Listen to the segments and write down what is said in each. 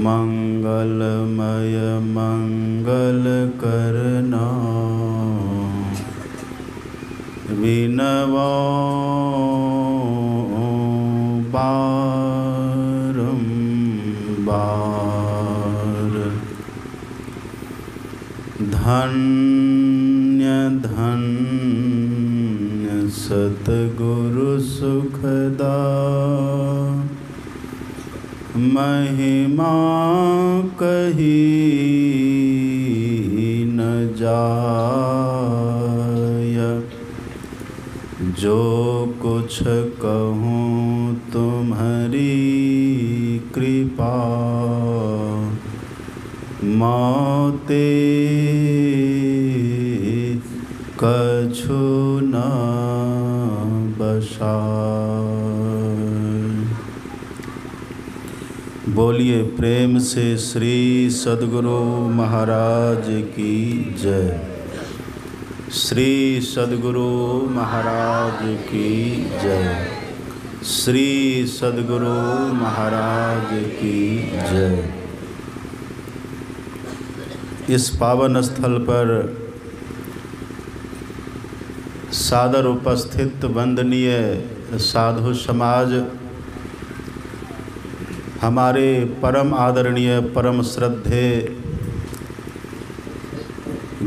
मंगलमय मंगल करना विनवो बारंबार। धन्य धन्य सतगुरु सुखदा महिमा कही न जाय। जो कुछ कहूँ तुम्हारी कृपा मोते कछु न बसाय। बोलिए प्रेम से श्री सद्गुरु महाराज की जय। श्री सद्गुरु महाराज की जय। श्री सद्गुरु महाराज की जय। इस पावन स्थल पर सादर उपस्थित वंदनीय साधु समाज, हमारे परम आदरणीय परम श्रद्धे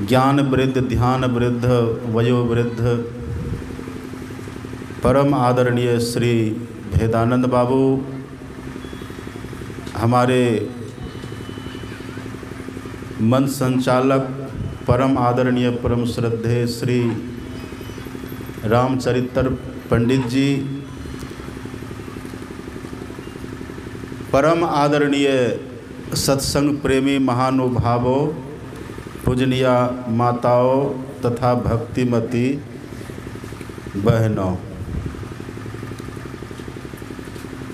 ज्ञान वृद्ध ध्यान वृद्ध वयोवृद्ध परम आदरणीय श्री भेदानंद बाबू, हमारे मंच संचालक परम आदरणीय परम श्रद्धे श्री रामचरित्र पंडित जी, परम आदरणीय सत्संग प्रेमी महानुभावों, पूजनीय माताओं तथा भक्तिमती बहनों,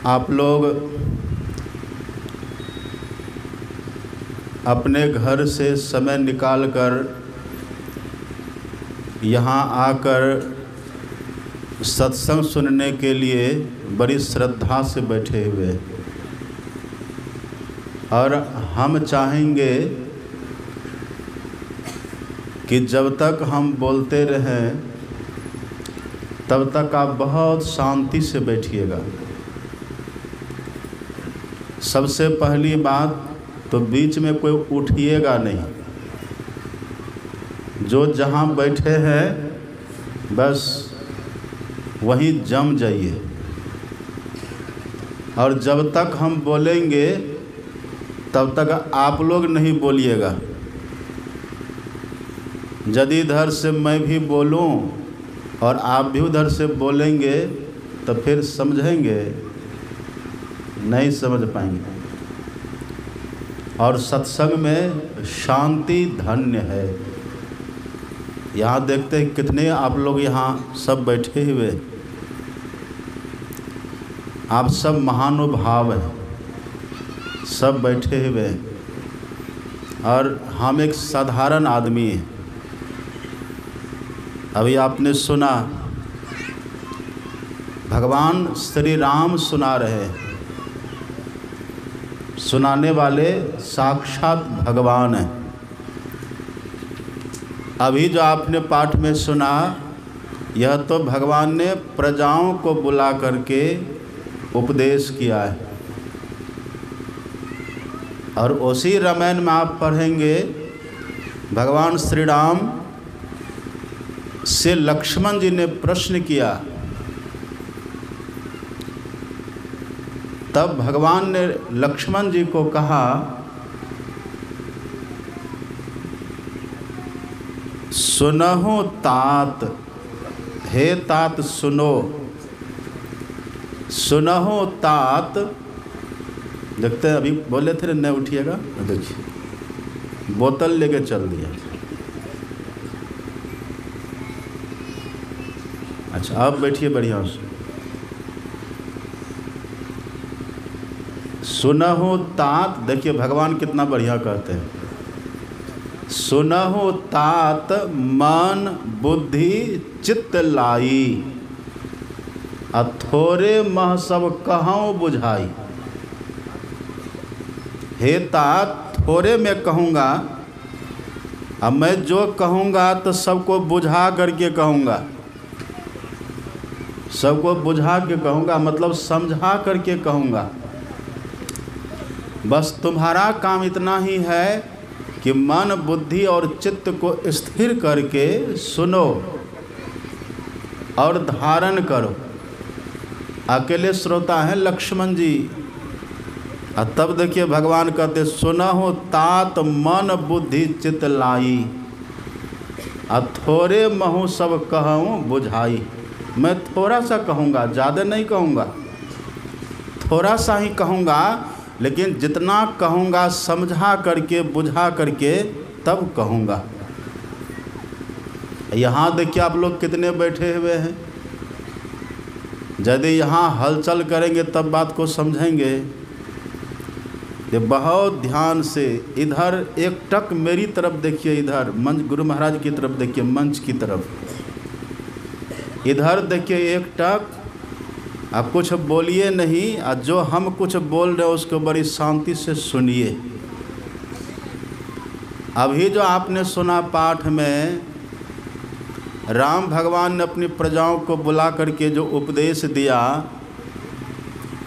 आप लोग अपने घर से समय निकालकर यहाँ आकर सत्संग सुनने के लिए बड़ी श्रद्धा से बैठे हुए, और हम चाहेंगे कि जब तक हम बोलते रहें तब तक आप बहुत शांति से बैठिएगा। सबसे पहली बात तो बीच में कोई उठिएगा नहीं। जो जहाँ बैठे हैं बस वहीं जम जाइए, और जब तक हम बोलेंगे तब तक आप लोग नहीं बोलिएगा। यदि इधर से मैं भी बोलूं और आप भी उधर से बोलेंगे तो फिर समझेंगे नहीं, समझ पाएंगे। और सत्संग में शांति धन्य है। यहाँ देखते हैं कितने आप लोग यहाँ सब बैठे हुए, आप सब महानुभाव हैं, सब बैठे हुए, और हम एक साधारण आदमी हैं। अभी आपने सुना भगवान श्री राम सुना रहे हैं, सुनाने वाले साक्षात भगवान हैं। अभी जो आपने पाठ में सुना, यह तो भगवान ने प्रजाओं को बुला करके उपदेश किया है। और उसी रामायण में आप पढ़ेंगे भगवान श्री राम से लक्ष्मण जी ने प्रश्न किया, तब भगवान ने लक्ष्मण जी को कहा, सुनहु तात, हे तात सुनो, सुनहु तात। देखते हैं अभी बोले थे नहीं उठिएगा, देखिए बोतल लेके चल दिया। अच्छा अब बैठिए बढ़िया से। सुनहु तात, देखिए भगवान कितना बढ़िया कहते हैं, सुनहु तात मन बुद्धि चित्त लाई, अथोरे मह सब कहूँ बुझाई। हे तात थोड़े में कहूँगा, अब मैं जो कहूँगा तो सबको बुझा करके कहूँगा, सबको बुझा के कहूँगा, मतलब समझा करके कहूँगा। बस तुम्हारा काम इतना ही है कि मन बुद्धि और चित्त को स्थिर करके सुनो और धारण करो। अकेले श्रोता हैं लक्ष्मण जी, और तब देखिए भगवान कहते सुनहु तात मन बुद्धि चित्त लाई, और थोड़े महु सब कहूँ बुझाई। मैं थोड़ा सा कहूँगा, ज़्यादा नहीं कहूँगा, थोड़ा सा ही कहूँगा, लेकिन जितना कहूँगा समझा करके बुझा करके तब कहूँगा। यहाँ देखिए आप लोग कितने बैठे हुए हैं, यदि यहाँ हलचल करेंगे तब बात को समझेंगे। ये बहुत ध्यान से इधर एक टक मेरी तरफ देखिए, इधर मंच गुरु महाराज की तरफ देखिए, मंच की तरफ इधर देखिए एक टक। आप कुछ बोलिए नहीं, और जो हम कुछ बोल रहे हैं उसको बड़ी शांति से सुनिए। अभी जो आपने सुना पाठ में, राम भगवान ने अपनी प्रजाओं को बुला करके जो उपदेश दिया,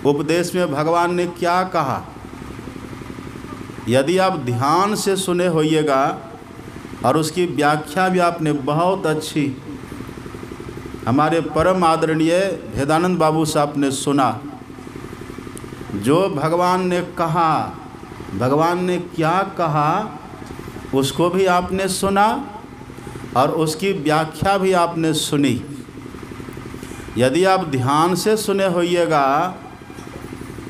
उपदेश में भगवान ने क्या कहा, यदि आप ध्यान से सुने होइएगा, और उसकी व्याख्या भी आपने बहुत अच्छी हमारे परम आदरणीय भेदानंद बाबू साहब ने सुना। जो भगवान ने कहा, भगवान ने क्या कहा, उसको भी आपने सुना और उसकी व्याख्या भी आपने सुनी। यदि आप ध्यान से सुने होइएगा,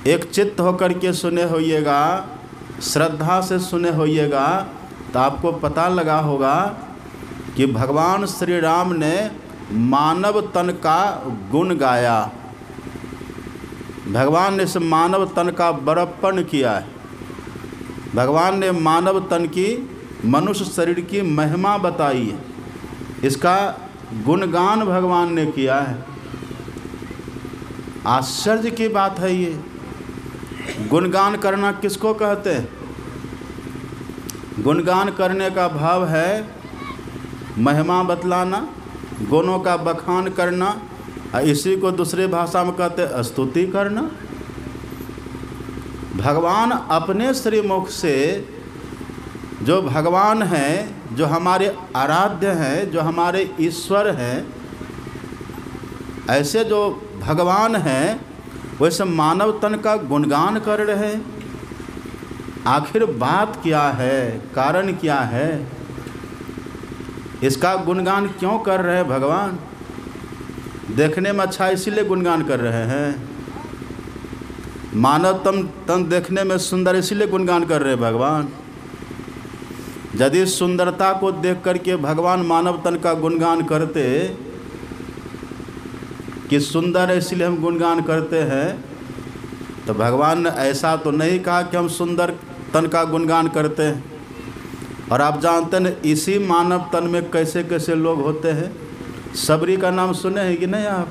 एक चित्त होकर के सुने होइएगा, श्रद्धा से सुने होइएगा, तो आपको पता लगा होगा कि भगवान श्री राम ने मानव तन का गुण गाया। भगवान ने इस मानव तन का बड़प्पन किया है। भगवान ने मानव तन की, मनुष्य शरीर की महिमा बताई है, इसका गुणगान भगवान ने किया है। आश्चर्य की बात है ये। गुणगान करना किसको कहते हैं? गुणगान करने का भाव है महिमा बतलाना, गुणों का बखान करना, और इसी को दूसरे भाषा में कहते हैं स्तुति करना। भगवान अपने श्रीमुख से, जो भगवान हैं, जो हमारे आराध्य हैं, जो हमारे ईश्वर हैं, ऐसे जो भगवान हैं वैसे मानव तन का गुणगान कर रहे हैं। आखिर बात क्या है, कारण क्या है, इसका गुणगान क्यों कर रहे हैं भगवान? देखने में अच्छा इसीलिए गुणगान कर रहे हैं। मानव तन देखने में सुंदर इसीलिए गुणगान कर रहे हैं भगवान। यदि सुंदरता को देख करके भगवान मानव तन का गुणगान करते कि सुंदर है इसलिए हम गुणगान करते हैं, तो भगवान ने ऐसा तो नहीं कहा कि हम सुंदर तन का गुणगान करते हैं। और आप जानते हैं इसी मानव तन में कैसे कैसे लोग होते हैं। सबरी का नाम सुने हैं कि नहीं आप?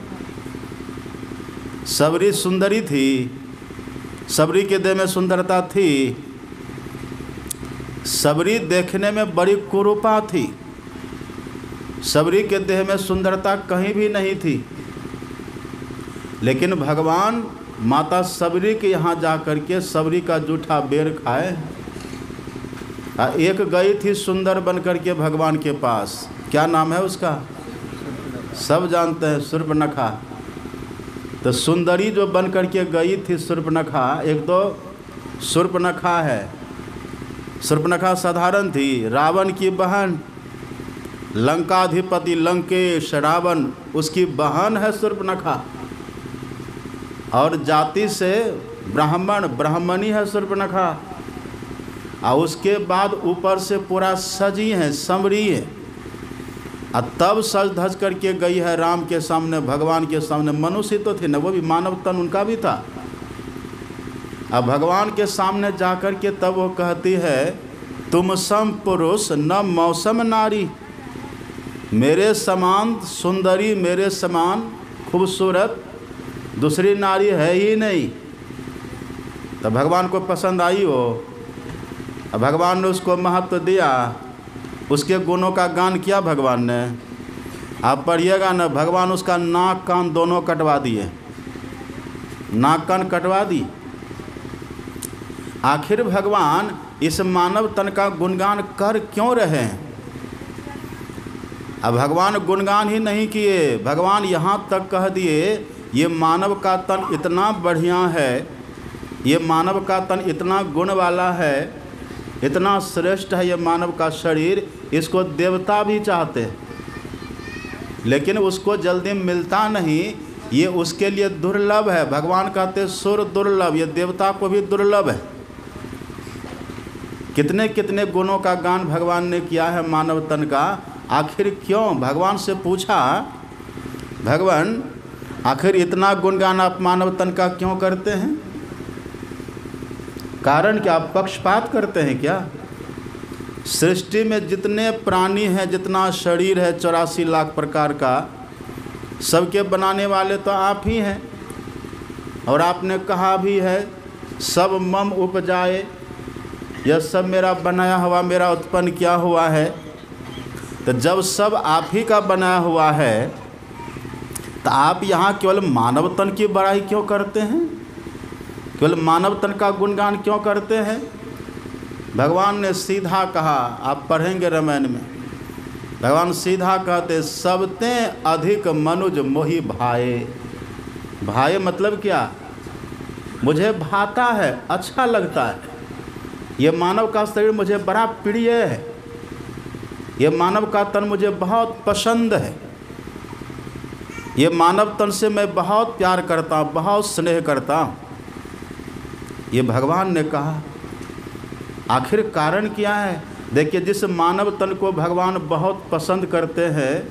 सबरी सुंदरी थी, सबरी के देह में सुंदरता थी, सबरी देखने में बड़ी कुरूपा थी, सबरी के देह में सुंदरता कहीं भी नहीं थी। लेकिन भगवान माता सबरी के यहाँ जा कर के सबरी का जूठा बेर खाए। एक गई थी सुंदर बन कर के भगवान के पास, क्या नाम है उसका? सब जानते हैं, शूर्पणखा। तो सुंदरी जो बन कर के गई थी शूर्पणखा, एक तो शूर्पणखा है। शूर्पणखा साधारण थी, रावण की बहन, लंकाधिपति लंकेश रावण, उसकी बहन है शूर्पणखा। और जाति से ब्राह्मण, ब्राह्मणी है शूर्पणखा। और उसके बाद ऊपर से पूरा सजी है, संवरी है। और तब सज धज करके गई है राम के सामने, भगवान के सामने। मनुष्य तो थे ना, वो भी मानव तन उनका भी था। अब भगवान के सामने जा कर के तब वो कहती है, तुम सम पुरुष न मौसम नारी, मेरे समान सुंदरी, मेरे समान खूबसूरत दूसरी नारी है ही नहीं। तो भगवान को पसंद आई हो, भगवान ने उसको महत्व दिया, उसके गुणों का गान किया भगवान ने। आप पढ़िएगा ना, भगवान उसका नाक कान दोनों कटवा दिए, नाक कान कटवा दी। आखिर भगवान इस मानव तन का गुणगान कर क्यों रहे हैं? अब भगवान गुणगान ही नहीं किए, भगवान यहाँ तक कह दिए ये मानव का तन इतना बढ़िया है, ये मानव का तन इतना गुण वाला है, इतना श्रेष्ठ है ये मानव का शरीर, इसको देवता भी चाहते हैं लेकिन उसको जल्दी मिलता नहीं, ये उसके लिए दुर्लभ है। भगवान कहते सुर दुर्लभ, ये देवता को भी दुर्लभ है। कितने कितने गुणों का गान भगवान ने किया है मानव तन का। आखिर क्यों? भगवान से पूछा, भगवान आखिर इतना गुणगान आप मानव तन का क्यों करते हैं? कारण क्या? आप पक्षपात करते हैं क्या? सृष्टि में जितने प्राणी हैं, जितना शरीर है 84 लाख प्रकार का, सबके बनाने वाले तो आप ही हैं। और आपने कहा भी है सब मम उपजाए, यह सब मेरा बनाया हुआ, मेरा उत्पन्न किया हुआ है। तो जब सब आप ही का बनाया हुआ है तो आप यहाँ केवल मानव तन की बड़ाई क्यों करते हैं? केवल मानव तन का गुणगान क्यों करते हैं? भगवान ने सीधा कहा, आप पढ़ेंगे रामायण में, भगवान सीधा कहते सबते अधिक मनुज मोहि भाए। भाए मतलब क्या? मुझे भाता है, अच्छा लगता है, ये मानव का शरीर मुझे बड़ा प्रिय है, ये मानव का तन मुझे बहुत पसंद है, ये मानव तन से मैं बहुत प्यार करता हूँ, बहुत स्नेह करता हूँ। ये भगवान ने कहा। आखिर कारण क्या है? देखिए, जिस मानव तन को भगवान बहुत पसंद करते हैं,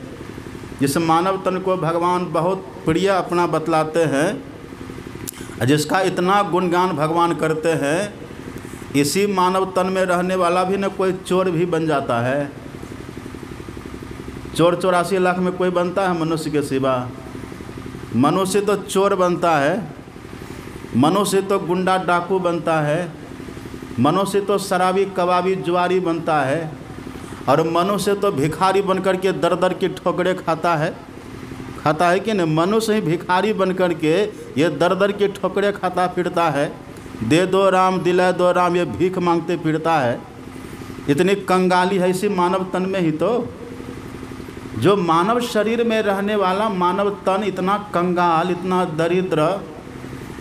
जिस मानव तन को भगवान बहुत प्रिय अपना बतलाते हैं, जिसका इतना गुणगान भगवान करते हैं, इसी मानव तन में रहने वाला भी न कोई चोर भी बन जाता है। चोर 84 लाख में कोई बनता है मनुष्य के सिवा? मनुष्य तो चोर बनता है, मनुष्य तो गुंडा डाकू बनता है, मनुष्य तो शराबी कबाबी जुआरी बनता है, और मनुष्य तो भिखारी बनकर के दर दर की ठोकरें खाता है कि नहीं? मनुष्य ही भिखारी बनकर के ये दर दर की ठोकरें खाता फिरता है, दे दो राम दिला दो राम, ये भीख मांगते फिरता है। इतनी कंगाली है इसी मानव तन में ही तो। जो मानव शरीर में रहने वाला मानव तन इतना कंगाल, इतना दरिद्र,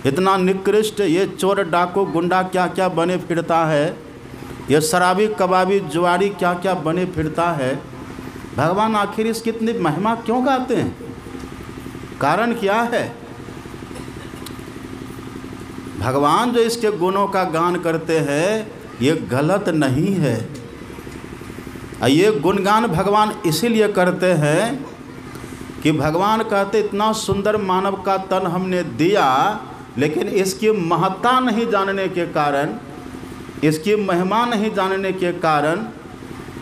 इतना निकृष्ट, ये चोर डाकू गुंडा क्या क्या बने फिरता है, ये शराबी कबाबी जुआरी क्या क्या बने फिरता है। भगवान आखिर इसकी इतनी महिमा क्यों गाते हैं? कारण क्या है? भगवान जो इसके गुणों का गान करते हैं ये गलत नहीं है। ये गुणगान भगवान इसीलिए करते हैं कि भगवान कहते इतना सुंदर मानव का तन हमने दिया, लेकिन इसकी महत्ता नहीं जानने के कारण, इसकी महिमा नहीं जानने के कारण,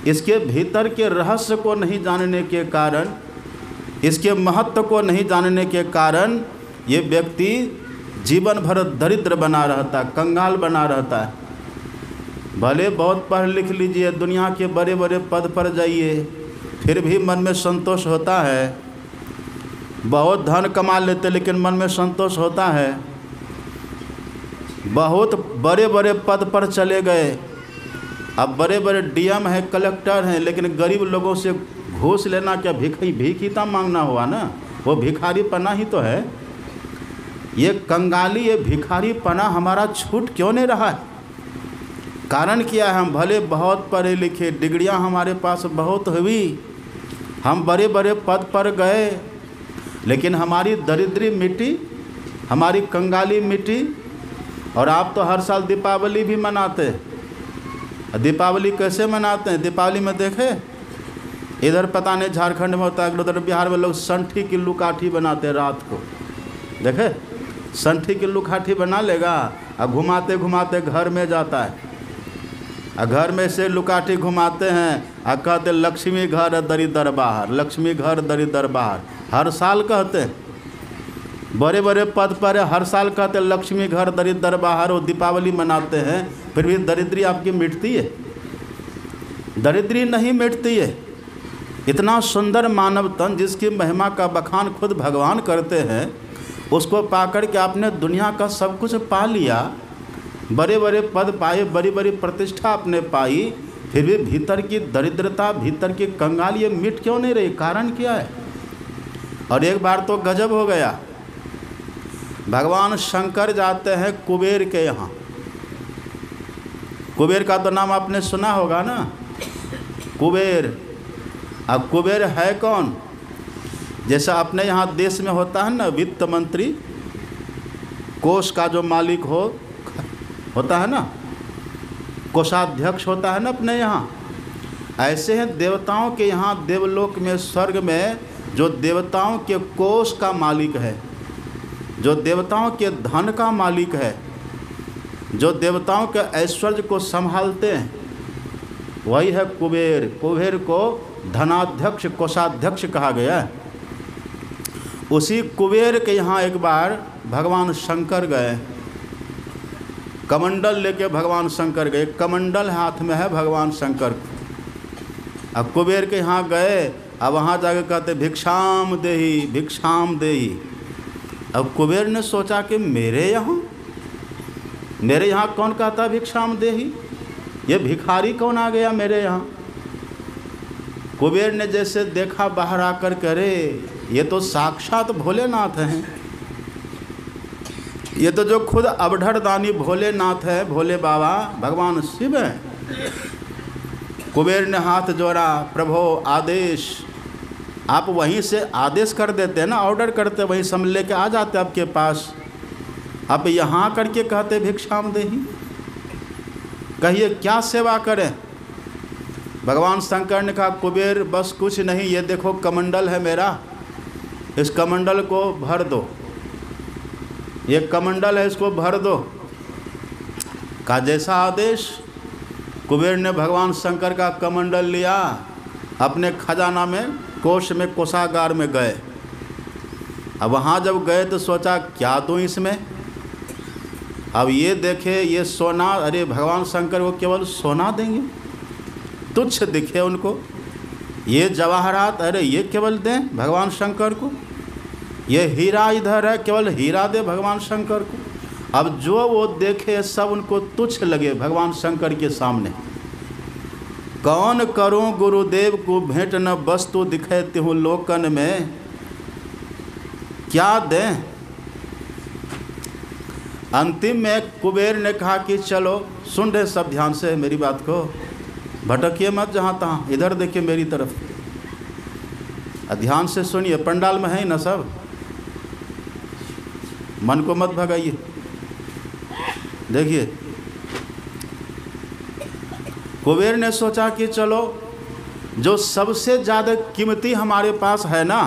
इसके भीतर के रहस्य को नहीं जानने के कारण, इसके महत्व को नहीं जानने के कारण ये व्यक्ति जीवन भर दरिद्र बना रहता है, कंगाल बना रहता है। भले बहुत पढ़ लिख लीजिए, दुनिया के बड़े बड़े पद पर जाइए, फिर भी मन में संतोष होता है। बहुत धन कमा लेते लेकिन मन में संतोष होता है। बहुत बड़े बड़े पद पर चले गए, अब बड़े बड़े डीएम हैं, कलेक्टर हैं, लेकिन गरीब लोगों से घूस लेना क्या भीख ही तो मांगना हुआ ना? वो भिखारी पना ही तो है। ये कंगाली, ये भिखारी पना हमारा छूट क्यों नहीं रहा है? कारण क्या है? हम भले बहुत पढ़े लिखे, डिग्रियां हमारे पास बहुत हुई, हम बड़े बड़े पद पर गए, लेकिन हमारी दरिद्री मिटी, हमारी कंगाली मिटी। और आप तो हर साल दीपावली भी मनाते हैं। दीपावली कैसे मनाते हैं? दीपावली में देखे इधर पता नहीं झारखंड में होता है, उधर बिहार में लोग संठी की लुकाठी बनाते हैं रात को। देखे, संठी की लुकाठी बना लेगा और घुमाते घुमाते घर में जाता है, और घर में से लुकाठी घुमाते हैं और कहते लक्ष्मी घर दरिद्र बाहर, लक्ष्मी घर दरिद्र बाहर, हर साल कहते हैं। बड़े बड़े पद पर हर साल कहते लक्ष्मी घर दरिद्र बाहर, वो दीपावली मनाते हैं, फिर भी दरिद्री आपकी मिटती है? दरिद्री नहीं मिटती है। इतना सुंदर मानव तन जिसकी महिमा का बखान खुद भगवान करते हैं, उसको पाकर के आपने दुनिया का सब कुछ पा लिया, बड़े बड़े पद पाए, बड़ी बड़ी प्रतिष्ठा आपने पाई, फिर भी भीतर की दरिद्रता, भीतर की कंगाल ये मिट क्यों नहीं रही? कारण क्या है? और एक बार तो गजब हो गया, भगवान शंकर जाते हैं कुबेर के यहाँ। कुबेर का तो नाम आपने सुना होगा ना, कुबेर। अब कुबेर है कौन? जैसा अपने यहाँ देश में होता है ना वित्त मंत्री, कोष का जो मालिक होता है ना, कोषाध्यक्ष होता है ना अपने यहाँ, ऐसे हैं देवताओं के यहाँ देवलोक में, स्वर्ग में जो देवताओं के कोष का मालिक है, जो देवताओं के धन का मालिक है, जो देवताओं के ऐश्वर्य को संभालते हैं, वही है कुबेर। कुबेर को धनाध्यक्ष, कोषाध्यक्ष कहा गया है। उसी कुबेर के यहाँ एक बार भगवान शंकर गए, कमंडल लेके भगवान शंकर गए, कमंडल हाथ में है भगवान शंकर को। अब कुबेर के यहाँ गए, अब वहाँ जाकर कहते भिक्षाम देही, भिक्षाम देही। अब कुबेर ने सोचा कि मेरे यहाँ कौन कहता भिक्षाम देही? ये भिखारी कौन आ गया मेरे यहाँ? कुबेर ने जैसे देखा बाहर आकर, करे ये तो साक्षात भोलेनाथ हैं, ये तो जो खुद अवढर दानी भोलेनाथ है, भोले बाबा भगवान शिव हैं। कुबेर ने हाथ जोड़ा, प्रभो आदेश। आप वहीं से आदेश कर देते हैं ना, ऑर्डर करते, वहीं से हम लेके आ जाते आपके पास। आप यहाँ करके कहते भिक्षाम देही, कहिए क्या सेवा करें? भगवान शंकर ने कहा कुबेर बस कुछ नहीं, ये देखो कमंडल है मेरा, इस कमंडल को भर दो, ये कमंडल है इसको भर दो। का जैसा आदेश। कुबेर ने भगवान शंकर का कमंडल लिया, अपने खजाना में, कोष में, कोषागार में गए। अब वहाँ जब गए तो सोचा क्या दूँ इसमें? अब ये देखे ये सोना, अरे भगवान शंकर को केवल सोना देंगे, तुच्छ दिखे उनको। ये जवाहरात, अरे ये केवल दें भगवान शंकर को। ये हीरा इधर है, केवल हीरा दे भगवान शंकर को। अब जो वो देखे सब उनको तुच्छ लगे भगवान शंकर के सामने। कौन करूं गुरुदेव को भेंट न वस्तु दिखैती हूँ लोकन में, क्या दें? अंतिम में कुबेर ने कहा कि चलो, सुन रहे सब ध्यान से मेरी बात को, भटकिए मत जहाँ तहाँ, इधर देखिए मेरी तरफ, ध्यान से सुनिए, पंडाल में है ना सब, मन को मत भगाइए। देखिए कुबेर ने सोचा कि चलो जो सबसे ज़्यादा कीमती हमारे पास है ना,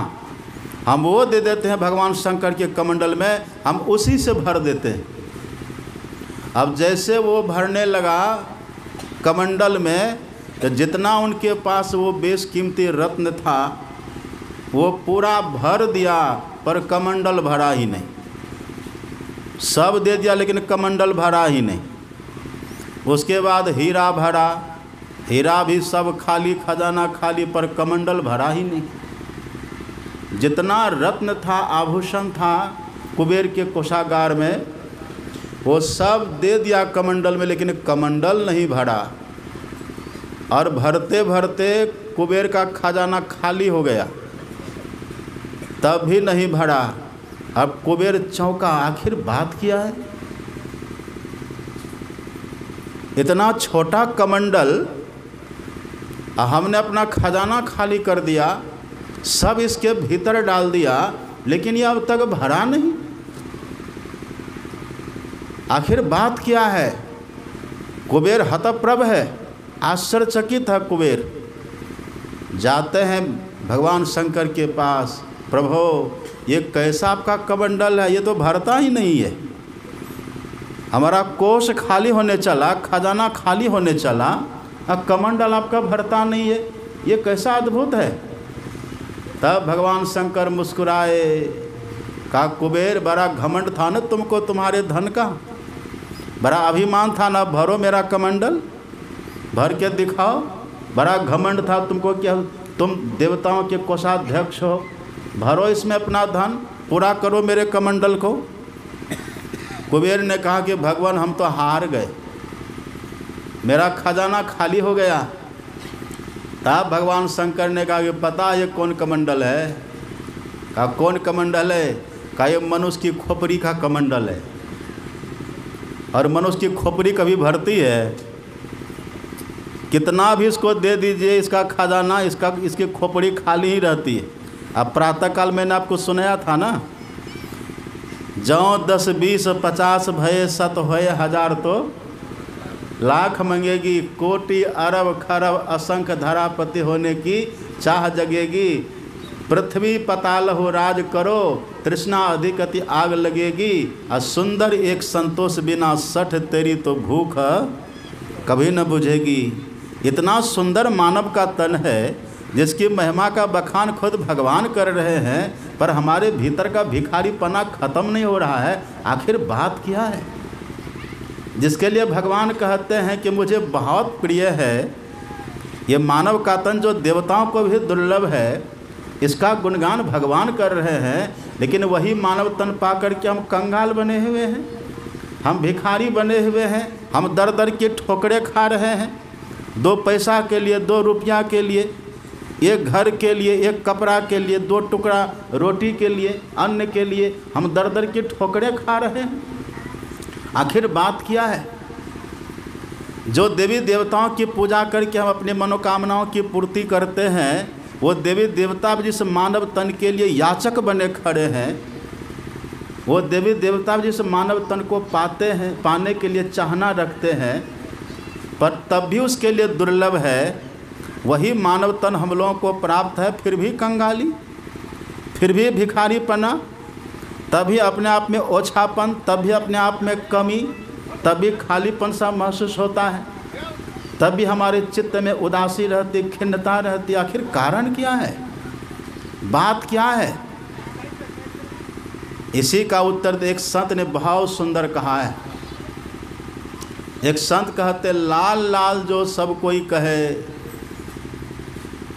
हम वो दे देते हैं भगवान शंकर के कमंडल में, हम उसी से भर देते हैं। अब जैसे वो भरने लगा कमंडल में, तो जितना उनके पास वो बेशकीमती रत्न था वो पूरा भर दिया, पर कमंडल भरा ही नहीं। सब दे दिया लेकिन कमंडल भरा ही नहीं। उसके बाद हीरा भरा, हीरा भी सब खाली, खजाना खाली, पर कमंडल भरा ही नहीं। जितना रत्न था, आभूषण था कुबेर के कोषागार में, वो सब दे दिया कमंडल में, लेकिन कमंडल नहीं भरा। और भरते भरते कुबेर का खजाना खाली हो गया, तब भी नहीं भरा। अब कुबेर चौंका, आखिर बात क्या है? इतना छोटा कमंडल, हमने अपना खजाना खाली कर दिया, सब इसके भीतर डाल दिया, लेकिन ये अब तक भरा नहीं। आखिर बात क्या है? कुबेर हतप्रभ है, आश्चर्यचकित है कुबेर। जाते हैं भगवान शंकर के पास, प्रभो ये कैसा आपका कमंडल है, ये तो भरता ही नहीं है। हमारा कोष खाली होने चला, खजाना खाली होने चला, अब कमंडल आपका भरता नहीं है, ये कैसा अद्भुत है। तब भगवान शंकर मुस्कुराए, कहा कुबेर बड़ा घमंड था ना तुमको तुम्हारे धन का, बड़ा अभिमान था ना, भरो मेरा कमंडल, भर के दिखाओ। बड़ा घमंड था तुमको, क्या तुम देवताओं के कोषाध्यक्ष हो, भरो इसमें अपना धन, पूरा करो मेरे कमंडल को। कुबेर ने कहा कि भगवान हम तो हार गए, मेरा खजाना खाली हो गया। तब भगवान शंकर ने कहा कि पता ये कौन कमंडल है? कहा कौन कमंडल है? कहा ये मनुष्य की खोपड़ी का कमंडल है। और मनुष्य की खोपड़ी कभी भरती है? कितना भी इसको दे दीजिए इसका खजाना, इसकी खोपड़ी खाली ही रहती है। अब प्रातःकाल मैंने आपको सुनाया था ना, जौ 10 20 50 भये शत होए हजार, तो लाख मंगेगी, कोटि अरब खरब असंख्य धरापति होने की चाह जगेगी। पृथ्वी पताल हो राज करो, तृष्णा अधिक अति आग लगेगी। और सुंदर एक संतोष बिना सठ तेरी तो भूख कभी न बुझेगी। इतना सुंदर मानव का तन है जिसकी महिमा का बखान खुद भगवान कर रहे हैं, पर हमारे भीतर का भिखारीपना खत्म नहीं हो रहा है। आखिर बात क्या है जिसके लिए भगवान कहते हैं कि मुझे बहुत प्रिय है ये मानव का तन, जो देवताओं को भी दुर्लभ है, इसका गुणगान भगवान कर रहे हैं। लेकिन वही मानव तन पा कर के हम कंगाल बने हुए हैं, हम भिखारी बने हुए हैं, हम दर दर की ठोकरें खा रहे हैं। 2 पैसा के लिए, 2 रुपया के लिए, एक घर के लिए, एक कपड़ा के लिए, 2 टुकड़ा रोटी के लिए, अन्न के लिए हम दर दर की ठोकरें खा रहे हैं। आखिर बात क्या है? जो देवी देवताओं की पूजा करके हम अपनी मनोकामनाओं की पूर्ति करते हैं, वो देवी देवता भी जिस मानव तन के लिए याचक बने खड़े हैं, वो देवी देवता भी जिस मानव तन को पाने के लिए चाहना रखते हैं, पर तब भी उसके लिए दुर्लभ है। वही मानव तन हम लोगों को प्राप्त है, फिर भी कंगाली, फिर भी भिखारीपना, तभी अपने आप में ओछापन, तभी अपने आप में कमी, तभी खालीपन सा महसूस होता है, तभी हमारे चित्त में उदासी रहती, खिन्नता रहती। आखिर कारण क्या है? बात क्या है? इसी का उत्तर एक संत ने बहुत सुंदर कहा है। एक संत कहते, लाल लाल जो सब कोई कहे,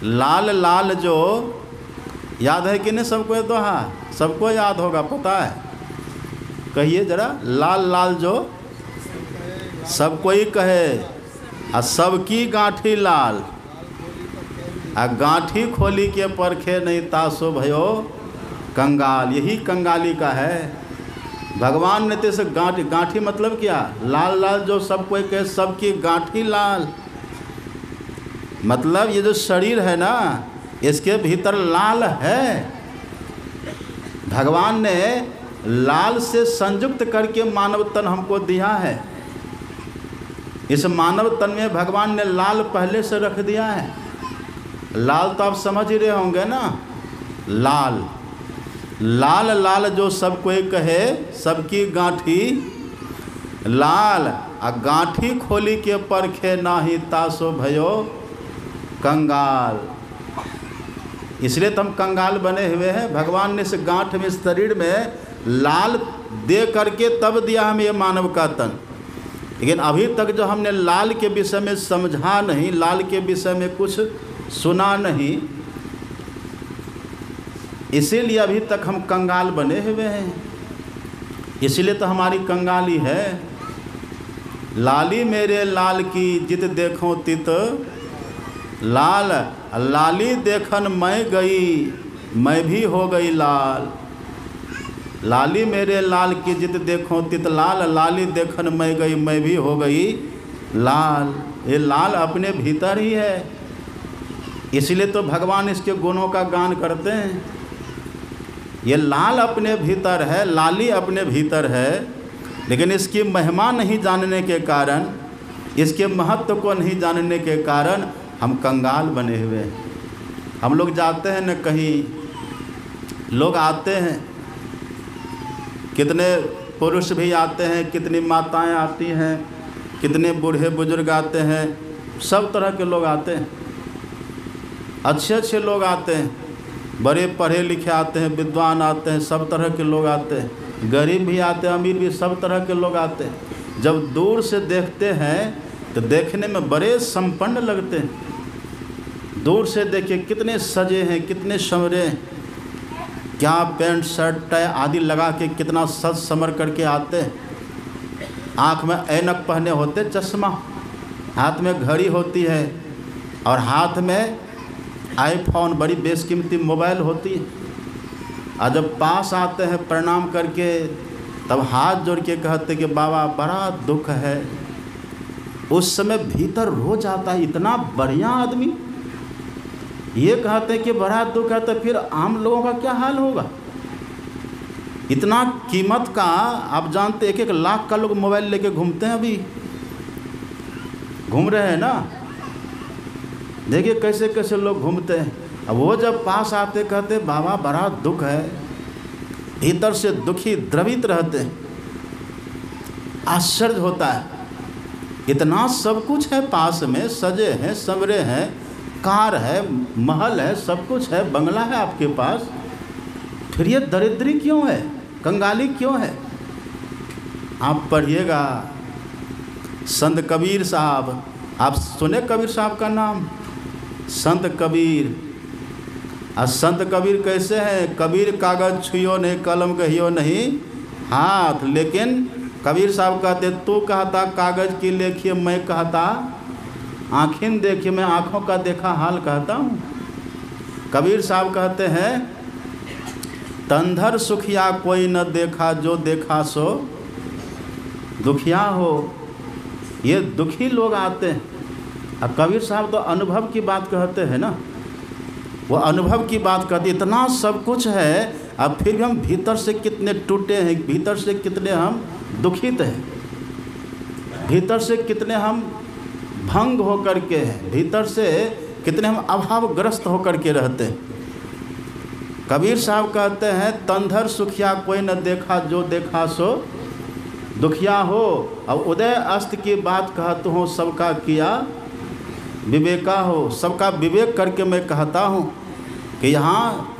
लाल लाल जो, याद है कि नहीं सबको ये दोहा? सबको याद होगा, पता है, कहिए जरा। लाल लाल जो सब कोई कहे, आ सबकी गांठी लाल, आ गांठी खोली के परखे नहीं तासो भयो कंगाल। यही कंगाली का है। भगवान ने तो गांठी मतलब क्या? लाल लाल जो सब कोई कहे, सबकी गांठी लाल, मतलब ये जो शरीर है ना, इसके भीतर लाल है। भगवान ने लाल से संयुक्त करके मानव तन हमको दिया है। इस मानव तन में भगवान ने लाल पहले से रख दिया है। लाल तो आप समझ ही रहे होंगे ना, लाल लाल लाल जो सब कोई कहे, सबकी गांठी लाल, आ गांठी खोली के परखे नाही तासो भयो कंगाल। इसलिए तो हम कंगाल बने हुए हैं। भगवान ने इस गांठ में, इस शरीर में लाल दे करके तब दिया हमें ये मानव का तन। लेकिन अभी तक जो हमने लाल के विषय में समझा नहीं, लाल के विषय में कुछ सुना नहीं, इसीलिए अभी तक हम कंगाल बने हुए हैं। इसीलिए तो हमारी कंगाली है। लाली मेरे लाल की जित देखो तित लाल, लाली देखन मैं गई, मैं भी हो गई लाल। लाली मेरे लाल की जित देखो तित लाल, लाली देखन मैं गई, मैं भी हो गई लाल। ये लाल अपने भीतर ही है, इसलिए तो भगवान इसके गुणों का गान करते हैं। ये लाल अपने भीतर है, लाली अपने भीतर है, लेकिन इसकी महिमा नहीं जानने के कारण, इसके महत्व को नहीं जानने के कारण हम कंगाल बने हुए हैं। हम लोग जाते हैं न कहीं, लोग आते हैं, कितने पुरुष भी आते हैं, कितनी माताएं आती हैं, कितने बूढ़े बुजुर्ग आते हैं, सब तरह के लोग आते हैं, अच्छे अच्छे लोग आते हैं। बड़े पढ़े लिखे आते हैं, विद्वान आते हैं, सब तरह के लोग आते हैं, गरीब भी आते हैं, अमीर भी, सब तरह के लोग आते हैं। जब दूर से देखते हैं तो देखने में बड़े संपन्न लगते हैं। दूर से देखिए कितने सजे हैं, कितने संवरे हैं, क्या पैंट शर्ट टाई आदि लगा के कितना सज समर करके आते हैं। आँख में ऐनक पहने होते, चश्मा, हाथ में घड़ी होती है और हाथ में आईफोन, बड़ी बेशकीमती मोबाइल होती है। और जब पास आते हैं प्रणाम करके तब हाथ जोड़ के कहते कि बाबा बड़ा दुख है। उस समय भीतर रो जाता है, इतना बढ़िया आदमी ये कहते हैं कि बड़ा दुख है, तो फिर आम लोगों का क्या हाल होगा। इतना कीमत का, आप जानते 1-1 लाख का लोग मोबाइल लेके घूमते हैं, अभी घूम रहे हैं ना, देखिए कैसे कैसे लोग घूमते हैं। अब वो जब पास आते कहते बाबा बड़ा दुख है, भीतर से दुखी द्रवित रहते हैं। आश्चर्य होता है, इतना सब कुछ है पास में, सजे हैं, संवरे हैं, कार है, महल है, सब कुछ है, बंगला है आपके पास, फिर ये दरिद्री क्यों है, कंगाली क्यों है। आप पढ़िएगा संत कबीर साहब, आप सुने कबीर साहब का नाम, संत कबीर। और संत कबीर कैसे हैं, कबीर कागज छुइयो नहीं, कलम कहियो नहीं हाथ। लेकिन कबीर साहब कहते तू कहता कागज की लेखिए, मैं कहता आँखें देखिए, मैं आँखों का देखा हाल कहता हूँ। कबीर साहब कहते हैं तंधर सुखिया कोई न देखा, जो देखा सो दुखिया हो। ये दुखी लोग आते हैं। अब कबीर साहब तो अनुभव की बात कहते हैं ना, वो अनुभव की बात कहते, इतना सब कुछ है, अब फिर भी हम भीतर से कितने टूटे हैं, भीतर से कितने हम दुखित हैं, भीतर से कितने हम भंग होकर के हैं, भीतर से कितने हम अभावग्रस्त होकर के रहते हैं। कबीर साहब कहते हैं तंधर सुखिया कोई न देखा, जो देखा सो दुखिया हो। अब उदय अस्त की बात कहता हूँ, सबका किया विवेका हो। सबका विवेक करके मैं कहता हूँ कि यहाँ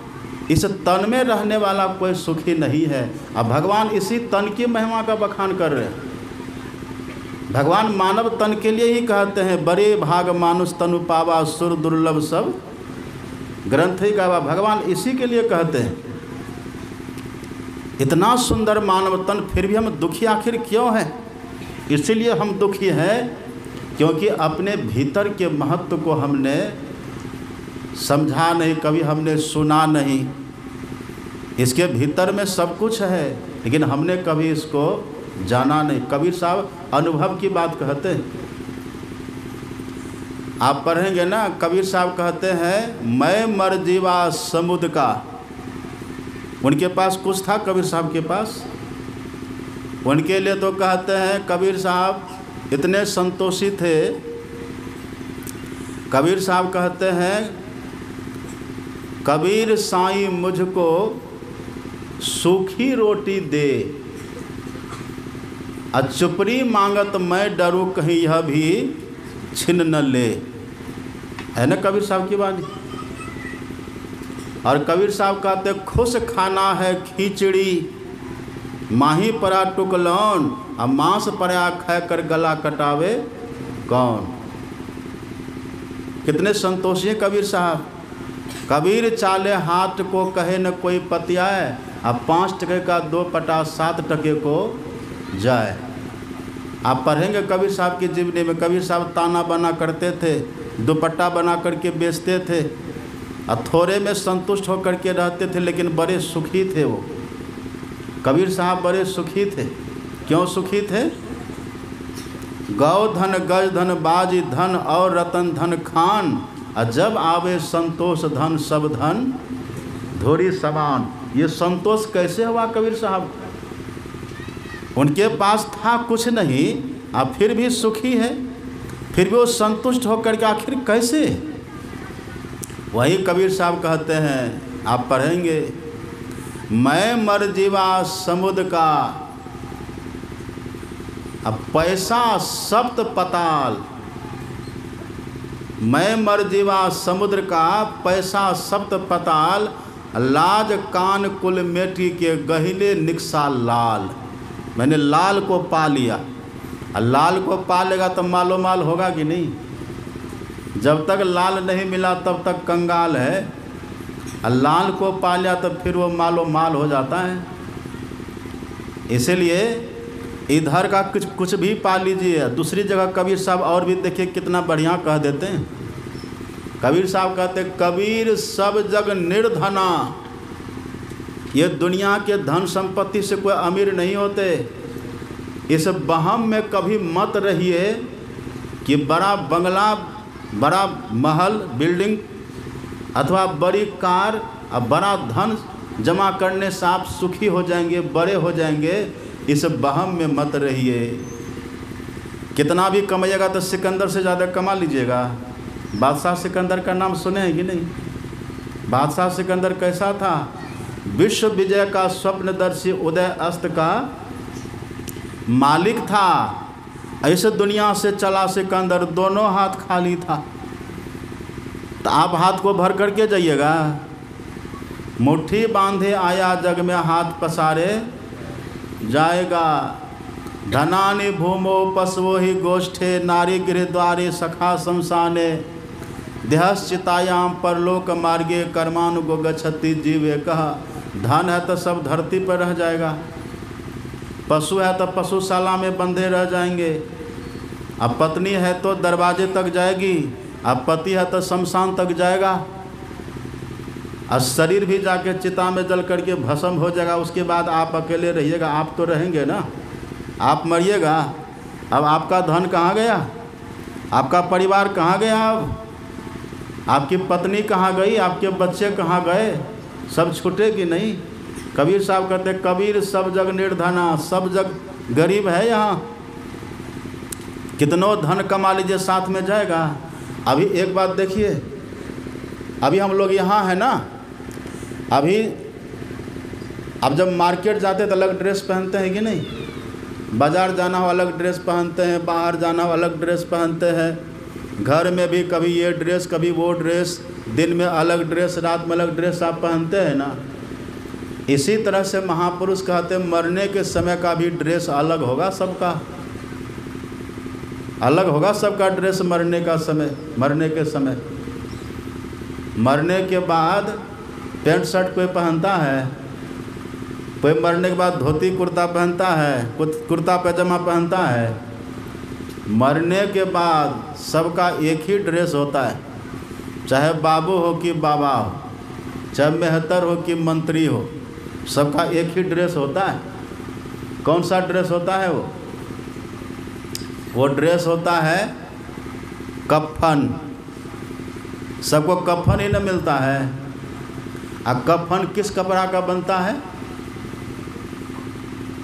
इस तन में रहने वाला कोई सुखी नहीं है। अब भगवान इसी तन की महिमा का बखान कर रहे हैं। भगवान मानव तन के लिए ही कहते हैं बड़े भाग मानुष तनु पावा, सुर दुर्लभ सब ग्रंथ ही गावा। भगवान इसी के लिए कहते हैं। इतना सुंदर मानव तन, फिर भी हम दुखी आखिर क्यों हैं। इसीलिए हम दुखी हैं क्योंकि अपने भीतर के महत्व को हमने समझा नहीं, कभी हमने सुना नहीं। इसके भीतर में सब कुछ है, लेकिन हमने कभी इसको जाना नहीं। कबीर साहब अनुभव की बात कहते हैं। आप पढ़ेंगे ना, कबीर साहब कहते हैं मैं मर जीवा समुद्र का। उनके पास कुछ था कबीर साहब के पास, उनके लिए तो कहते हैं कबीर साहब इतने संतोषी थे। कबीर साहब कहते हैं कबीर साईं मुझको सूखी रोटी दे, अचुपरी मांगत मैं डरूं कहीं यह भी छिन न ले। है ना कबीर साहब की वाणी। और कबीर साहब कहते खुश खाना है खिचड़ी, माही परा टुकलौन, और मांस परा खा कर गला कटावे कौन। कितने संतोषी हैं कबीर साहब। कबीर चाले हाथ को कहे न कोई पतियाए, अब 5 टके का 2 पटा 7 टके को जाए। आप पढ़ेंगे कबीर साहब की जीवनी में, कबीर साहब ताना बना करते थे, दुपट्टा बना करके बेचते थे, और थोड़े में संतुष्ट होकर के रहते थे, लेकिन बड़े सुखी थे वो। कबीर साहब बड़े सुखी थे। क्यों सुखी थे। गौ धन गज धन बाजी धन और रतन धन खान, और जब आवे संतोष धन सब धन धोरी समान। ये संतोष कैसे हुआ कबीर साहब। उनके पास था कुछ नहीं, अब फिर भी सुखी है, फिर भी वो संतुष्ट होकर के आखिर कैसे। वही कबीर साहब कहते हैं, आप पढ़ेंगे मैं मर जीवा समुद्र का, अब पैसा सप्त पताल। मैं मर जीवा समुद्र का, पैसा सप्त पताल, लाज कान कुल मेटी के गहिले निकसा लाल। मैंने लाल को पा लिया। लाल को पा लेगा तो मालो माल होगा कि नहीं। जब तक लाल नहीं मिला तब तक कंगाल है। लाल को पा लिया तो फिर वो मालो माल हो जाता है। इसीलिए इधर का कुछ भी पा लीजिए। दूसरी जगह कबीर साहब और भी देखिए कितना बढ़िया कह देते हैं। कबीर साहब कहते कबीर सब जग निर्धना। ये दुनिया के धन संपत्ति से कोई अमीर नहीं होते। इस बहम में कभी मत रहिए कि बड़ा बंगला, बड़ा महल, बिल्डिंग अथवा बड़ी कार और बड़ा धन जमा करने से आप सुखी हो जाएंगे, बड़े हो जाएंगे। इस बहम में मत रहिए। कितना भी कमाइएगा तो सिकंदर से ज़्यादा कमा लीजिएगा। बादशाह सिकंदर का नाम सुने हैं कि नहीं? बादशाह सिकंदर कैसा था? विश्व विजय का स्वप्नदर्शी उदय अस्त का मालिक था। ऐसे दुनिया से चला सिकंदर, दोनों हाथ खाली था। तो आप हाथ को भर करके जाइएगा। मुट्ठी बांधे आया जग में हाथ पसारे जाएगा। धनानि भूमो पशवो ही गोष्ठे नारी गृह द्वारे सखा शमशाने देहश्चितायाम परलोक मार्गे कर्मानुगो गच्छति जीवे। कहा धन है तो सब धरती पर रह जाएगा, पशु है तो पशुशाला में बंधे रह जाएंगे, अब पत्नी है तो दरवाजे तक जाएगी, अब पति है तो शमशान तक जाएगा, और शरीर भी जाके चिता में जल करके भस्म हो जाएगा। उसके बाद आप अकेले रहिएगा। आप तो रहेंगे ना, आप मरिएगा। अब आपका धन कहाँ गया? आपका परिवार कहाँ गया? अब आपकी पत्नी कहाँ गई? आपके बच्चे कहाँ गए? सब छूटे कि नहीं? कबीर साहब कहते कबीर सब जग निर्धना, सब जग गरीब है। यहाँ कितनों धन कमा लीजिए साथ में जाएगा। अभी एक बात देखिए, अभी हम लोग यहाँ हैं ना, अभी अब जब मार्केट जाते तो अलग ड्रेस पहनते हैं कि नहीं? बाज़ार जाना हो अलग ड्रेस पहनते हैं, बाहर जाना हो अलग ड्रेस पहनते हैं। घर में भी कभी ये ड्रेस कभी वो ड्रेस, दिन में अलग ड्रेस, रात में अलग ड्रेस आप पहनते हैं ना। इसी तरह से महापुरुष कहते मरने के समय का भी ड्रेस अलग होगा सबका, अलग होगा सबका ड्रेस मरने का समय। मरने के समय, मरने के बाद पैंट शर्ट कोई पहनता है, कोई मरने के बाद धोती कुर्ता पहनता है, कुर्ता पैजामा पहनता है। मरने के बाद सबका एक ही ड्रेस होता है, चाहे बाबू हो कि बाबा हो, चाहे मेहतर हो कि मंत्री हो, सबका एक ही ड्रेस होता है। कौन सा ड्रेस होता है वो ड्रेस होता है कफन। सबको कफन ही न मिलता है। अब कफन किस कपड़ा का बनता है?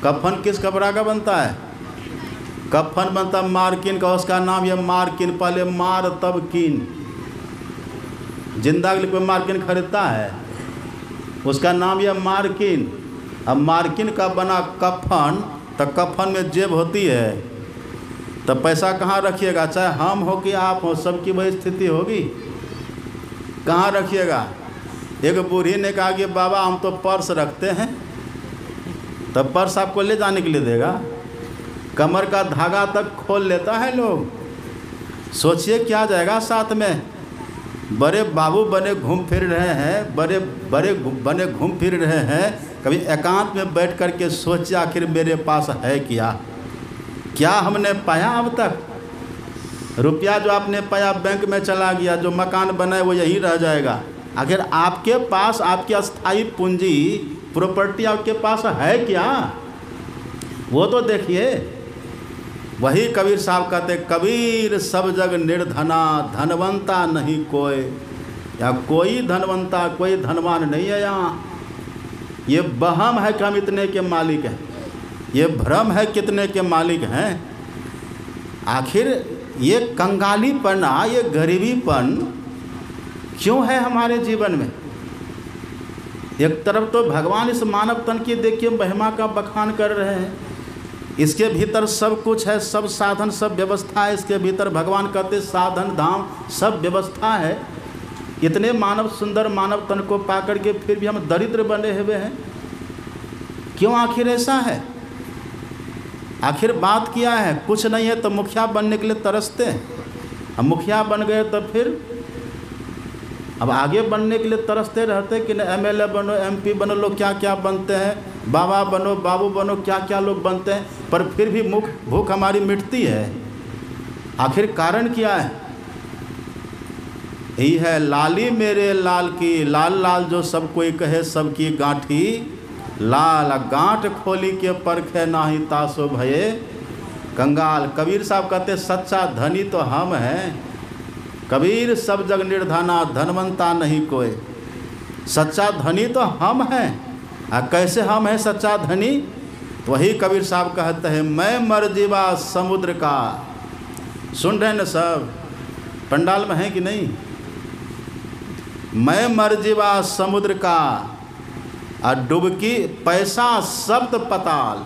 कफन किस कपड़ा का बनता है? कफन बनता मार्किन का। उसका नाम ये मार्किन, पहले मार तब कीन। जिंदा के लिए कोई मार्किन खरीदता है? उसका नाम ये मार्किन। अब मार्किन का बना कफन, तो कफन में जेब होती है, तो पैसा कहाँ रखिएगा? चाहे हम हो कि आप हो, सबकी वही स्थिति होगी। कहाँ रखिएगा? एक बूढ़ी ने कहा कि बाबा हम तो पर्स रखते हैं, तब पर्स आपको ले जाने के लिए देगा? कमर का धागा तक खोल लेता है लोग। सोचिए क्या जाएगा साथ में। बड़े बाबू बने घूम फिर रहे हैं, बड़े बने घूम फिर रहे हैं। कभी एकांत में बैठ कर के सोचिए आखिर मेरे पास है क्या हमने पाया अब तक? रुपया जो आपने पाया बैंक में चला गया, जो मकान बनाए वो यहीं रह जाएगा। अगर आपके पास आपकी अस्थाई पूंजी प्रॉपर्टी आपके पास है क्या? वो तो देखिए। वही कबीर साहब कहते कबीर सब जग निर्धना, धनवंता नहीं कोई, या कोई धनवंता कोई धनवान नहीं है यहाँ। ये बहम है कि हम इतने के मालिक हैं, ये भ्रम है कितने के मालिक हैं। आखिर ये कंगालीपना, ये गरीबीपन क्यों है हमारे जीवन में? एक तरफ तो भगवान इस मानव तन की देखिए महिमा का बखान कर रहे हैं। इसके भीतर सब कुछ है, सब साधन, सब व्यवस्था है। इसके भीतर भगवान कहते साधन धाम सब व्यवस्था है। इतने मानव सुंदर मानव तन को पा करके फिर भी हम दरिद्र बने हुए हैं। क्यों आखिर ऐसा है? आखिर बात क्या है? कुछ नहीं है तो मुखिया बनने के लिए तरसते हैं। अब मुखिया बन गए तो फिर अब आगे बनने के लिए तरसते रहते कि MLA बनो, MP बनो, लोग क्या क्या बनते हैं, बाबा बनो, बाबू बनो, क्या क्या लोग बनते हैं, पर फिर भी भूख हमारी मिटती है। आखिर कारण क्या है? यही है, लाली मेरे लाल की, लाल लाल जो सब कोई कहे सबकी गांठी लाल, गांठ खोली के परखे नाही तासो भये कंगाल। कबीर साहब कहते सच्चा धनी तो हम हैं। कबीर सब जग निर्धना, धनवंता नहीं कोई। सच्चा धनी तो हम हैं। कैसे हम हैं सच्चा धनी? तो वही कबीर साहब कहते हैं, मैं मर जीवा समुद्र का। सुन रहे हैं ना सब? पंडाल में है कि नहीं? मैं मर जीवा समुद्र का, और डुबकी पैसा शब्द पताल।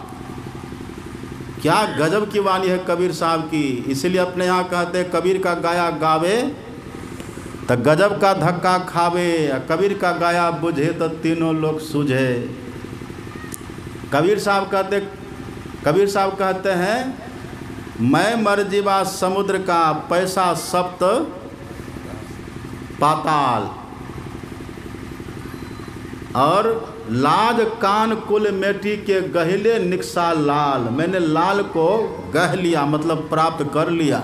क्या गजब की वाणी है कबीर साहब की। इसीलिए अपने यहाँ कहते हैं, कबीर का गाया गावे तो गजब का धक्का खावे, कबीर का गाया बुझे तो तीनों लोग सूझे। कबीर साहब कहते हैं, मैं मर जीवा समुद्र का, पैसा सप्त पाताल, और लाज कान कुल मेटी के गहले निक्सा लाल। मैंने लाल को गह लिया, मतलब प्राप्त कर लिया।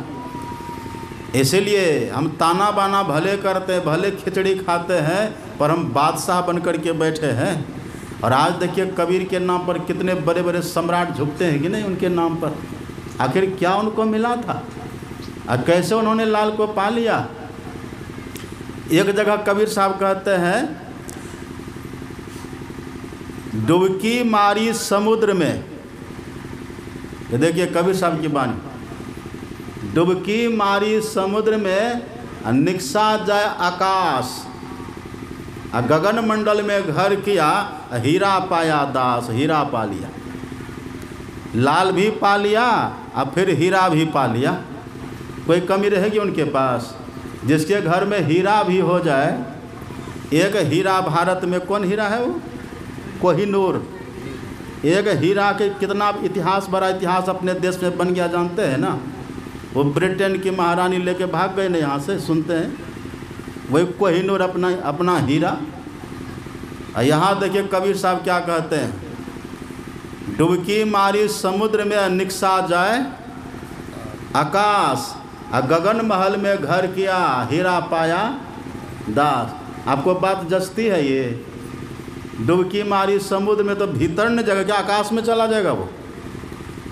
इसीलिए हम ताना बाना भले करते हैं, भले खिचड़ी खाते हैं, पर हम बादशाह बन कर के बैठे हैं। और आज देखिए कबीर के नाम पर कितने बड़े बड़े सम्राट झुकते हैं कि नहीं उनके नाम पर। आखिर क्या उनको मिला था और कैसे उन्होंने लाल को पा लिया? एक जगह कबीर साहब कहते हैं, डुबकी मारी समुद्र में। ये देखिए कबीर साहब की बानी, डुबकी मारी समुद्र में, निक्सा जाय आकाश, गगन मंडल में घर किया, हीरा पाया दास। हीरा पा लिया, लाल भी पा लिया और फिर हीरा भी पा लिया। कोई कमी रहेगी उनके पास? जिसके घर में हीरा भी हो जाए। एक हीरा भारत में कौन हीरा है? वो कोहिनूर। एक हीरा के कितना इतिहास, बड़ा इतिहास अपने देश में बन गया, जानते हैं ना? वो ब्रिटेन की महारानी लेके भाग गए ना यहाँ से, सुनते हैं। वही कोहिनूर अपना हीरा। यहाँ देखिए कबीर साहब क्या कहते हैं, डुबकी मारी समुद्र में, निक्सा जाए आकाश, गगन महल में घर किया, हीरा पाया दास। आपको बात जचती है ये? डुबकी मारी समुद्र में तो भीतर न जगह, क्या आकाश में चला जाएगा वो?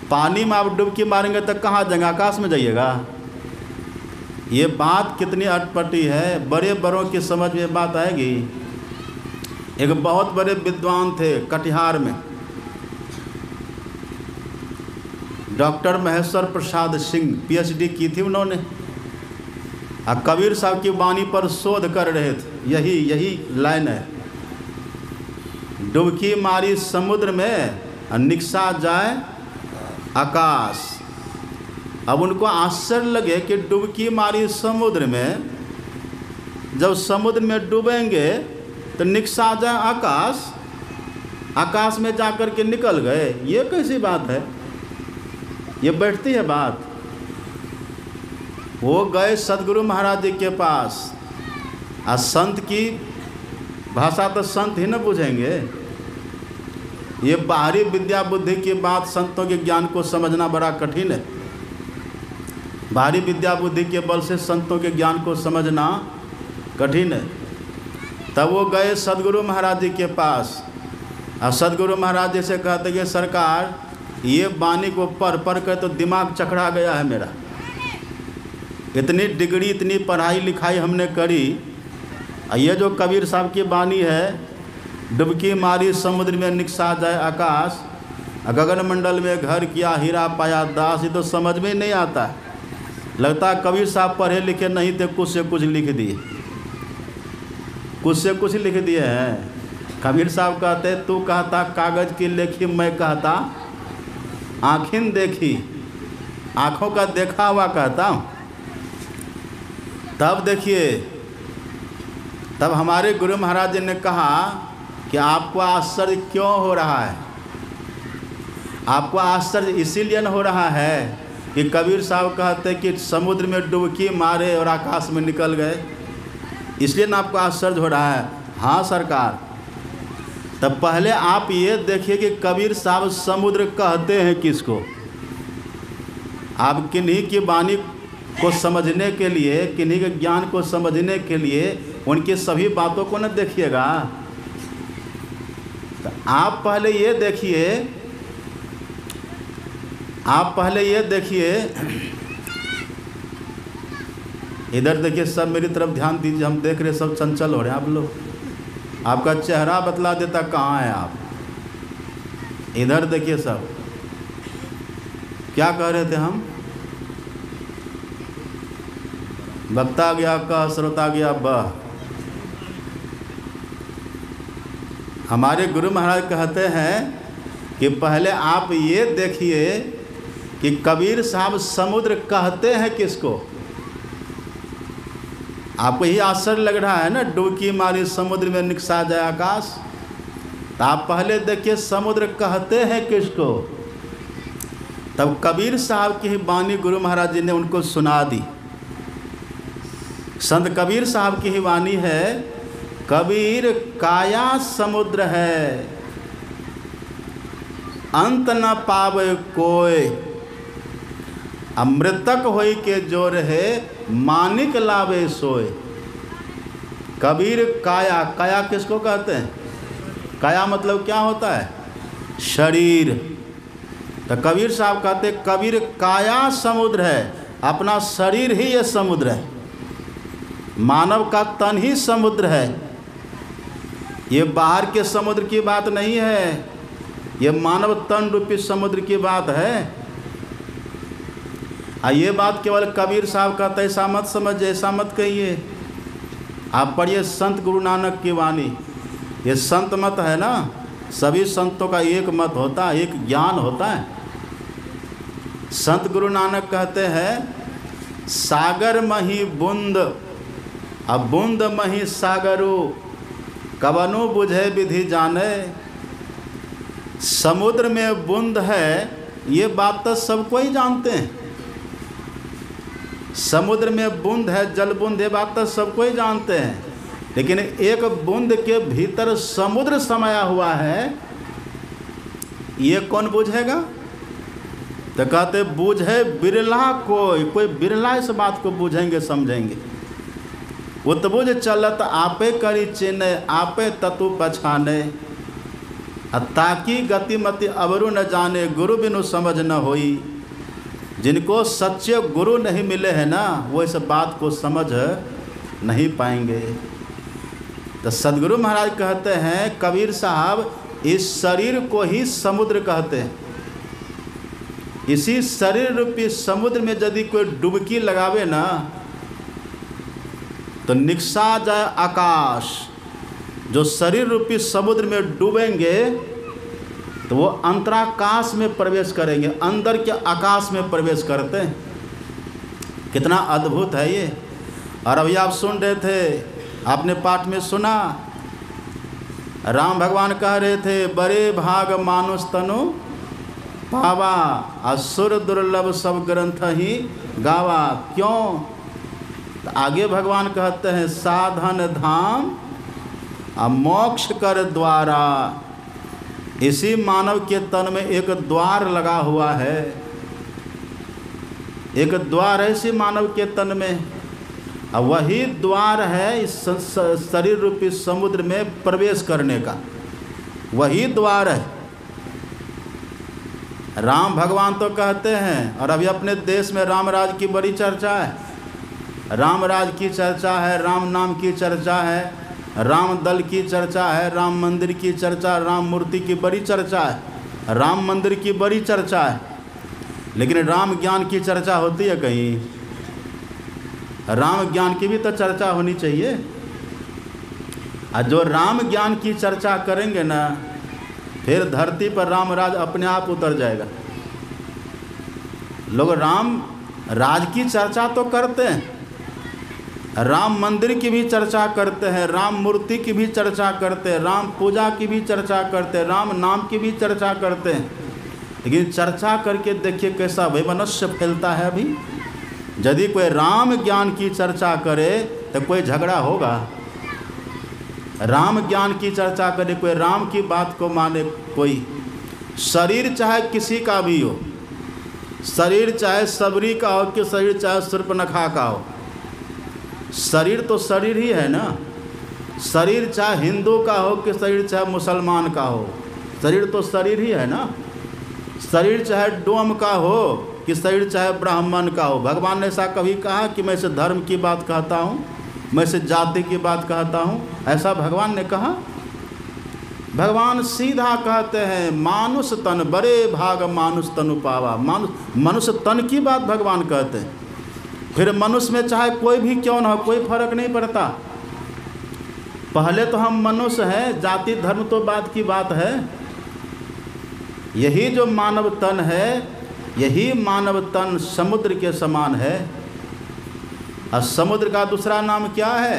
पानी में आप डुबकी मारेंगे तो कहाँ जाएंगे? आकाश में जाइएगा? ये बात कितनी अटपटी है, बड़े बड़ों की समझ में बात आएगी। एक बहुत बड़े विद्वान थे कटिहार में, डॉक्टर महेश्वर प्रसाद सिंह, PhD की थी उन्होंने। कबीर साहब की वाणी पर शोध कर रहे थे। यही लाइन है, डुबकी मारी समुद्र में, निक्सा जाए आकाश। अब उनको आश्चर्य लगे कि डुबकी मारी समुद्र में, जब समुद्र में डूबेंगे तो निक्सा जाए आकाश, आकाश में जाकर के निकल गए। ये कैसी बात है? ये बैठती है बात? वो गए सदगुरु महाराज जी के पास। संत की भाषा तो संत ही न बुझेंगे। ये बाहरी विद्या बुद्धि की बात, संतों के ज्ञान को समझना बड़ा कठिन है। बाहरी विद्या बुद्धि के बल से संतों के ज्ञान को समझना कठिन है। तब वो गए सदगुरु महाराज जी के पास, और सदगुरु महाराज जी से कहते कि सरकार, ये वाणी को पढ़ कर तो दिमाग चकरा गया है मेरा। इतनी डिग्री, इतनी पढ़ाई लिखाई हमने करी, ये जो कबीर साहब की वाणी है, डुबकी मारी समुद्र में, निक्सा जाए आकाश, गगन मंडल में घर किया, हीरा पाया दास, ये तो समझ में नहीं आता। लगता है कबीर साहब पढ़े लिखे नहीं थे, कुछ से कुछ लिख दिए, कुछ से कुछ लिख दिए हैं। कबीर साहब कहते, तू कहता कागज़ की लेखी, मैं कहता आँखिन देखी, आँखों का देखा हुआ कहता हूँ। तब देखिए तब हमारे गुरु महाराज जी ने कहा कि आपको आश्चर्य क्यों हो रहा है? आपको आश्चर्य इसीलिए न हो रहा है कि कबीर साहब कहते कि समुद्र में डुबकी मारे और आकाश में निकल गए, इसलिए ना आपको आश्चर्य हो रहा है? हाँ सरकार। तब पहले आप ये देखिए कि कबीर साहब समुद्र कहते हैं किसको? आप किन्हीं की वाणी को समझने के लिए, किन्हीं के ज्ञान को समझने के लिए उनकी सभी बातों को न देखिएगा। तो आप पहले ये देखिए, इधर देखिए, सब मेरी तरफ ध्यान दीजिए। हम देख रहे सब चंचल हो रहे हैं आप लोग। आपका चेहरा बतला देता कहाँ है आप। इधर देखिए सब। क्या कह रहे थे हम? वक्ता गया कह, श्रोता गया बह। हमारे गुरु महाराज कहते हैं कि पहले आप ये देखिए कि कबीर साहब समुद्र कहते हैं किसको? आपको यही आश्चर्य लग रहा है ना, डुबकी मारी समुद्र में निकसा जाए आकाश। तो आप पहले देखिए समुद्र कहते हैं किसको। तब कबीर साहब की ही वाणी गुरु महाराज जी ने उनको सुना दी। संत कबीर साहब की ही वाणी है, कबीर काया समुद्र है, अंत न पावे कोय, अमृतक होई के जो रहे, मानिक लावे सोए। कबीर काया, काया किसको कहते हैं? काया मतलब क्या होता है? शरीर। तो कबीर साहब कहते कबीर काया समुद्र है, अपना शरीर ही ये समुद्र है, मानव का तन ही समुद्र है। ये बाहर के समुद्र की बात नहीं है, ये मानव तन रूपी समुद्र की बात है। ये बात केवल कबीर साहब का ऐसा मत समझिए, ऐसा मत कहिए। आप पढ़िए संत गुरु नानक की वाणी। ये संत मत है ना, सभी संतों का एक मत होता है, एक ज्ञान होता है। संत गुरु नानक कहते हैं सागर मही बूंद, अब बूंद मही सागरो, कवनो बुझे विधि जाने। समुद्र में बूंद है, ये बात तो सबको ही जानते हैं। समुद्र में बूंद है, जल बूंद, ये बात तो सबको ही जानते हैं। लेकिन एक बूंद के भीतर समुद्र समाया हुआ है, ये कौन बूझेगा? तो कहते बूझे बिरला कोई बिरला इस बात को बूझेंगे, समझेंगे। उतबुझ चलत आपे करी चिन्ह, आपे ततु पछाने, ताकि गतिमति अवरु न जाने, गुरु बिनु समझ न होई। जिनको सच्चे गुरु नहीं मिले हैं ना, वो इस बात को समझ नहीं पाएंगे। तो सदगुरु महाराज कहते हैं कबीर साहब इस शरीर को ही समुद्र कहते हैं। इसी शरीर रूपी समुद्र में यदि कोई डुबकी लगावे ना, तो निकसा जाए आकाश। जो शरीर रूपी समुद्र में डूबेंगे तो वो अंतराकाश में प्रवेश करेंगे, अंदर के आकाश में प्रवेश करते हैं। कितना अद्भुत है ये। और अभी आप सुन रहे थे, आपने पाठ में सुना, राम भगवान कह रहे थे बड़े भाग मानुष तनु पावा, असुर दुर्लभ सब ग्रंथ ही गावा। क्यों? तो आगे भगवान कहते हैं साधन धाम मोक्ष कर द्वारा। इसी मानव के तन में एक द्वार लगा हुआ है, एक द्वार है इसी मानव के तन में। अब वही द्वार है इस शरीर रूपी समुद्र में प्रवेश करने का, वही द्वार है। राम भगवान तो कहते हैं, और अभी अपने देश में राम राज की बड़ी चर्चा है, राम राज की चर्चा है, राम नाम की चर्चा है, राम दल की चर्चा है, राम मंदिर की चर्चा, राम मूर्ति की बड़ी चर्चा है, राम मंदिर की बड़ी चर्चा है। लेकिन राम ज्ञान की चर्चा होती है कहीं? राम ज्ञान की भी तो चर्चा होनी चाहिए। और जो राम ज्ञान की चर्चा करेंगे ना, फिर धरती पर राम राज अपने आप उतर जाएगा। लोग राम राज की चर्चा तो करते हैं, राम मंदिर की भी चर्चा करते हैं, राम मूर्ति की भी चर्चा करते हैं, राम पूजा की भी चर्चा करते हैं, राम नाम की भी चर्चा करते हैं। लेकिन चर्चा करके देखिए कैसा वैमनस्य फैलता है। अभी यदि कोई राम ज्ञान की चर्चा करे तो कोई झगड़ा होगा। राम ज्ञान की चर्चा करे, कोई राम की बात को माने, कोई शरीर चाहे किसी का भी हो, शरीर चाहे सबरी का हो कि शरीर चाहे सूर्पनखा का हो, शरीर तो शरीर ही है ना। शरीर चाहे हिंदू का हो कि शरीर चाहे मुसलमान का हो, शरीर तो शरीर ही है ना। शरीर चाहे डोम का हो कि शरीर चाहे ब्राह्मण का हो। भगवान ने ऐसा कभी कहा कि मैं इसे धर्म की बात कहता हूँ, मैं इसे जाति की बात कहता हूँ? ऐसा भगवान ने कहा? भगवान सीधा कहते हैं मानुष तन बड़े भाग मानुष तनु पावा। मनुष्य तन की बात भगवान कहते हैं। फिर मनुष्य में चाहे कोई भी क्यों ना हो, कोई फर्क नहीं पड़ता। पहले तो हम मनुष्य हैं, जाति धर्म तो बात की बात है। यही जो मानव तन है, यही मानव तन समुद्र के समान है। और समुद्र का दूसरा नाम क्या है?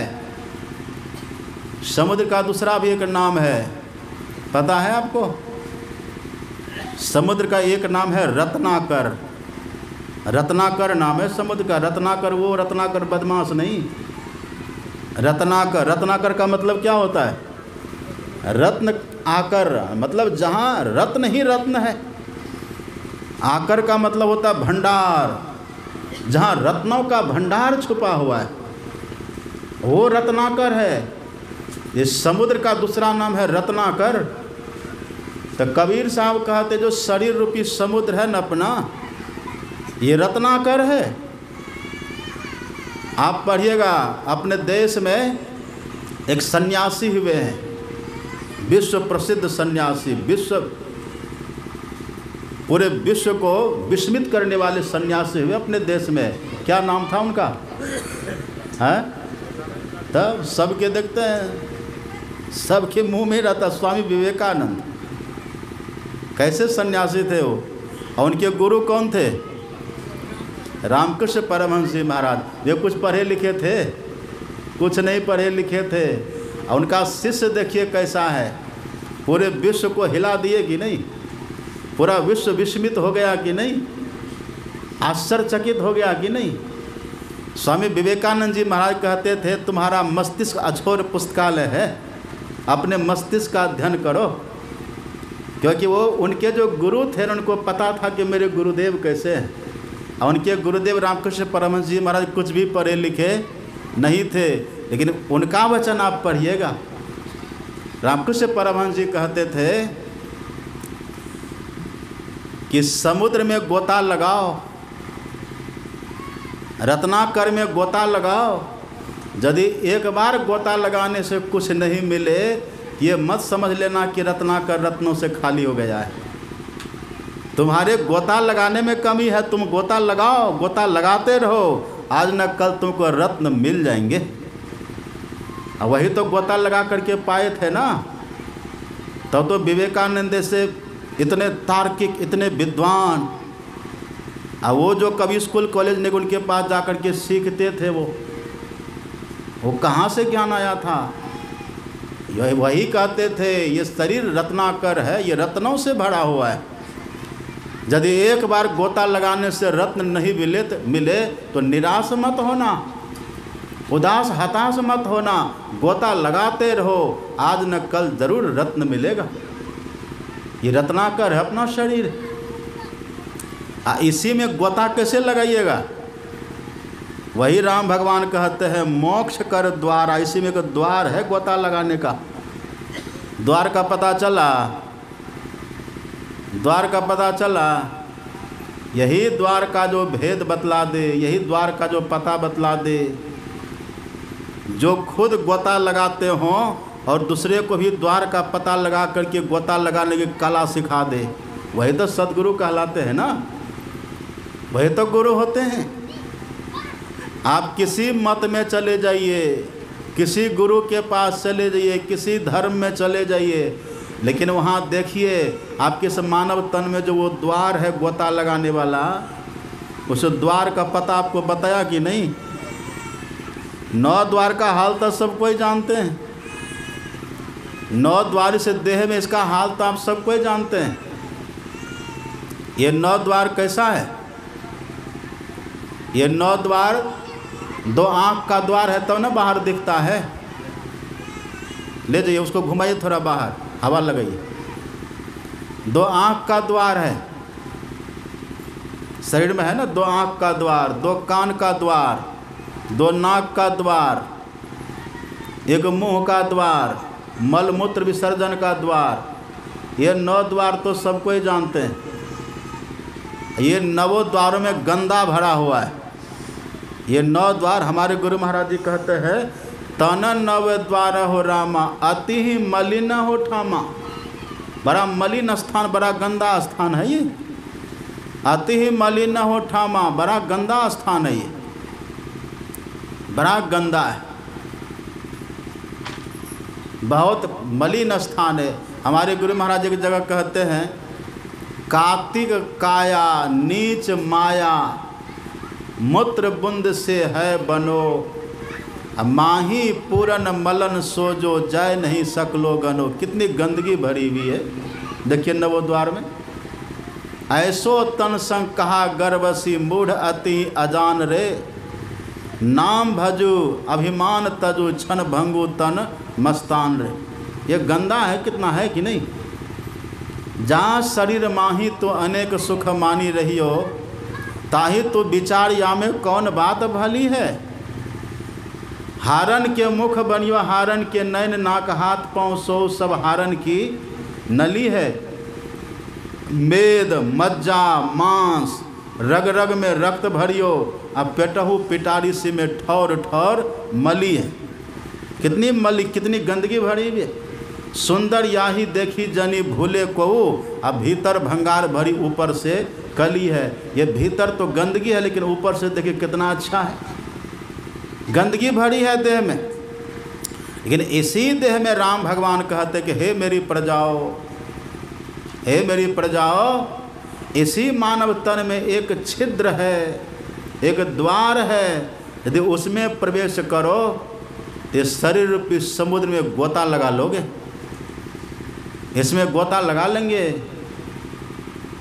समुद्र का दूसरा भी एक नाम है, पता है आपको? समुद्र का एक नाम है रत्नाकर। रत्नाकर नाम है समुद्र का। रत्नाकर वो रत्नाकर बदमाश नहीं। रत्नाकर, रत्नाकर का मतलब क्या होता है? रत्न आकर, मतलब जहाँ रत्न ही रत्न है। आकर का मतलब होता है भंडार, जहाँ रत्नों का भंडार छुपा हुआ है, वो रत्नाकर है। इस समुद्र का दूसरा नाम है रत्नाकर। तो कबीर साहब कहते जो शरीर रूपी समुद्र है न अपना, ये रत्नाकर है। आप पढ़िएगा, अपने देश में एक सन्यासी हुए हैं, विश्व प्रसिद्ध सन्यासी, पूरे विश्व को विस्मित करने वाले सन्यासी हुए अपने देश में। क्या नाम था उनका? है तब सबके देखते हैं, सबके मुंह में रहता स्वामी विवेकानंद। कैसे सन्यासी थे वो? और उनके गुरु कौन थे? रामकृष्ण परमहंस जी महाराज। वे कुछ पढ़े लिखे थे? कुछ नहीं पढ़े लिखे थे। और उनका शिष्य देखिए कैसा है, पूरे विश्व को हिला दिए कि नहीं? पूरा विश्व विस्मित हो गया कि नहीं? आश्चर्यचकित हो गया कि नहीं? स्वामी विवेकानंद जी महाराज कहते थे तुम्हारा मस्तिष्क अछोर पुस्तकालय है, अपने मस्तिष्क का अध्ययन करो। क्योंकि वो उनके जो गुरु थे उनको पता था कि मेरे गुरुदेव कैसे हैं। और उनके गुरुदेव रामकृष्ण परमहंस जी महाराज कुछ भी पढ़े लिखे नहीं थे, लेकिन उनका वचन आप पढ़िएगा। रामकृष्ण परमहंस जी कहते थे कि समुद्र में गोता लगाओ, रत्नाकर में गोता लगाओ। यदि एक बार गोता लगाने से कुछ नहीं मिले, ये मत समझ लेना कि रत्नाकर रत्नों से खाली हो गया है। तुम्हारे गोता लगाने में कमी है, तुम गोता लगाओ, गोता लगाते रहो, आज न कल तुमको रत्न मिल जाएंगे। वही तो गोता लगा करके पाए थे ना। तो विवेकानंद से इतने तार्किक, इतने विद्वान, और वो जो कभी स्कूल कॉलेज ने उनके पास जा कर के सीखते थे, वो कहाँ से ज्ञान आया था? वही कहते थे ये शरीर रत्नाकर है, ये रत्नों से भरा हुआ है। यदि एक बार गोता लगाने से रत्न नहीं मिले तो निराश मत होना, उदास हताश मत होना, गोता लगाते रहो, आज न कल जरूर रत्न मिलेगा। ये रत्नाकर है अपना शरीर। इसी में गोता कैसे लगाइएगा? वही राम भगवान कहते हैं मोक्ष कर द्वार। इसी में एक द्वार है गोता लगाने का। द्वार का पता चला, द्वार का पता चला, यही द्वार का जो भेद बतला दे, यही द्वार का जो पता बतला दे, जो खुद गोता लगाते हों और दूसरे को भी द्वार का पता लगा करके गोता लगाने की कला सिखा दे, वही तो सद्गुरु कहलाते हैं ना, वही तो गुरु होते हैं। आप किसी मत में चले जाइए, किसी गुरु के पास चले जाइए, किसी धर्म में चले जाइए, लेकिन वहाँ देखिए आपके इस मानव तन में जो वो द्वार है गोता लगाने वाला, उस द्वार का पता आपको बताया कि नहीं? नौ द्वार का हाल तो सब कोई जानते हैं। नौ द्वार से देह में इसका हाल तो आप सब कोई जानते हैं। ये नौ द्वार कैसा है? ये नौ द्वार दो आँख का द्वार है तब ना बाहर दिखता है। ले जाइए उसको, घुमाइए थोड़ा बाहर, हवा लगाइए। दो आँख का द्वार है शरीर में, है ना? दो आँख का द्वार, दो कान का द्वार, दो नाक का द्वार, एक मुंह का द्वार, मल मूत्र विसर्जन का द्वार। ये नौ द्वार तो सब कोई जानते हैं। ये नवों द्वारों में गंदा भरा हुआ है। ये नौ द्वार हमारे गुरु महाराज जी कहते हैं, तन नव द्वार हो रामा, अति ही मलिन हो ठामा। बड़ा मलिन स्थान, बड़ा गंदा स्थान है ये। अति ही मलिन हो ठामा, बड़ा गंदा स्थान है ये, बड़ा गंदा है, बहुत मलिन स्थान है। हमारे गुरु महाराज जी की जगह कहते हैं, कार्तिक काया नीच माया, मूत्र बुंद से है बनो, माही पूरन मलन सोजो, जय नहीं सकलो गनो। कितनी गंदगी भरी हुई है। देखिए नवों द्वार में, ऐसो तन संग कहा गर्वसी, मूढ़ अति अजान रे, नाम भजू अभिमान तजु, छन भंगु तन मस्तान रे। ये गंदा है, कितना है कि नहीं। जहाँ शरीर माही तो अनेक सुख मानी रही हो, ताही तो विचार या में कौन बात भली है। हारन के मुख बनियो हारन के, नैन नाक हाथ पाँव सो सब हारन की नली है। मेद मज्जा मांस रग रग में रक्त भरियो, अब पेटहु पिटारी सी में ठौर ठौर मली है। कितनी मली, कितनी गंदगी भरी हुई है। सुंदर याही देखी जनी भूले को, अब भीतर भंगार भरी ऊपर से कली है। ये भीतर तो गंदगी है, लेकिन ऊपर से देखिए कितना अच्छा है। गंदगी भरी है देह में, लेकिन इसी देह में राम भगवान कहते कि हे मेरी प्रजाओ, हे मेरी प्रजाओ, इसी मानव तन में एक छिद्र है, एक द्वार है। यदि उसमें प्रवेश करो तो शरीर रूपी समुद्र में गोता लगा लोगे। इसमें गोता लगा लेंगे।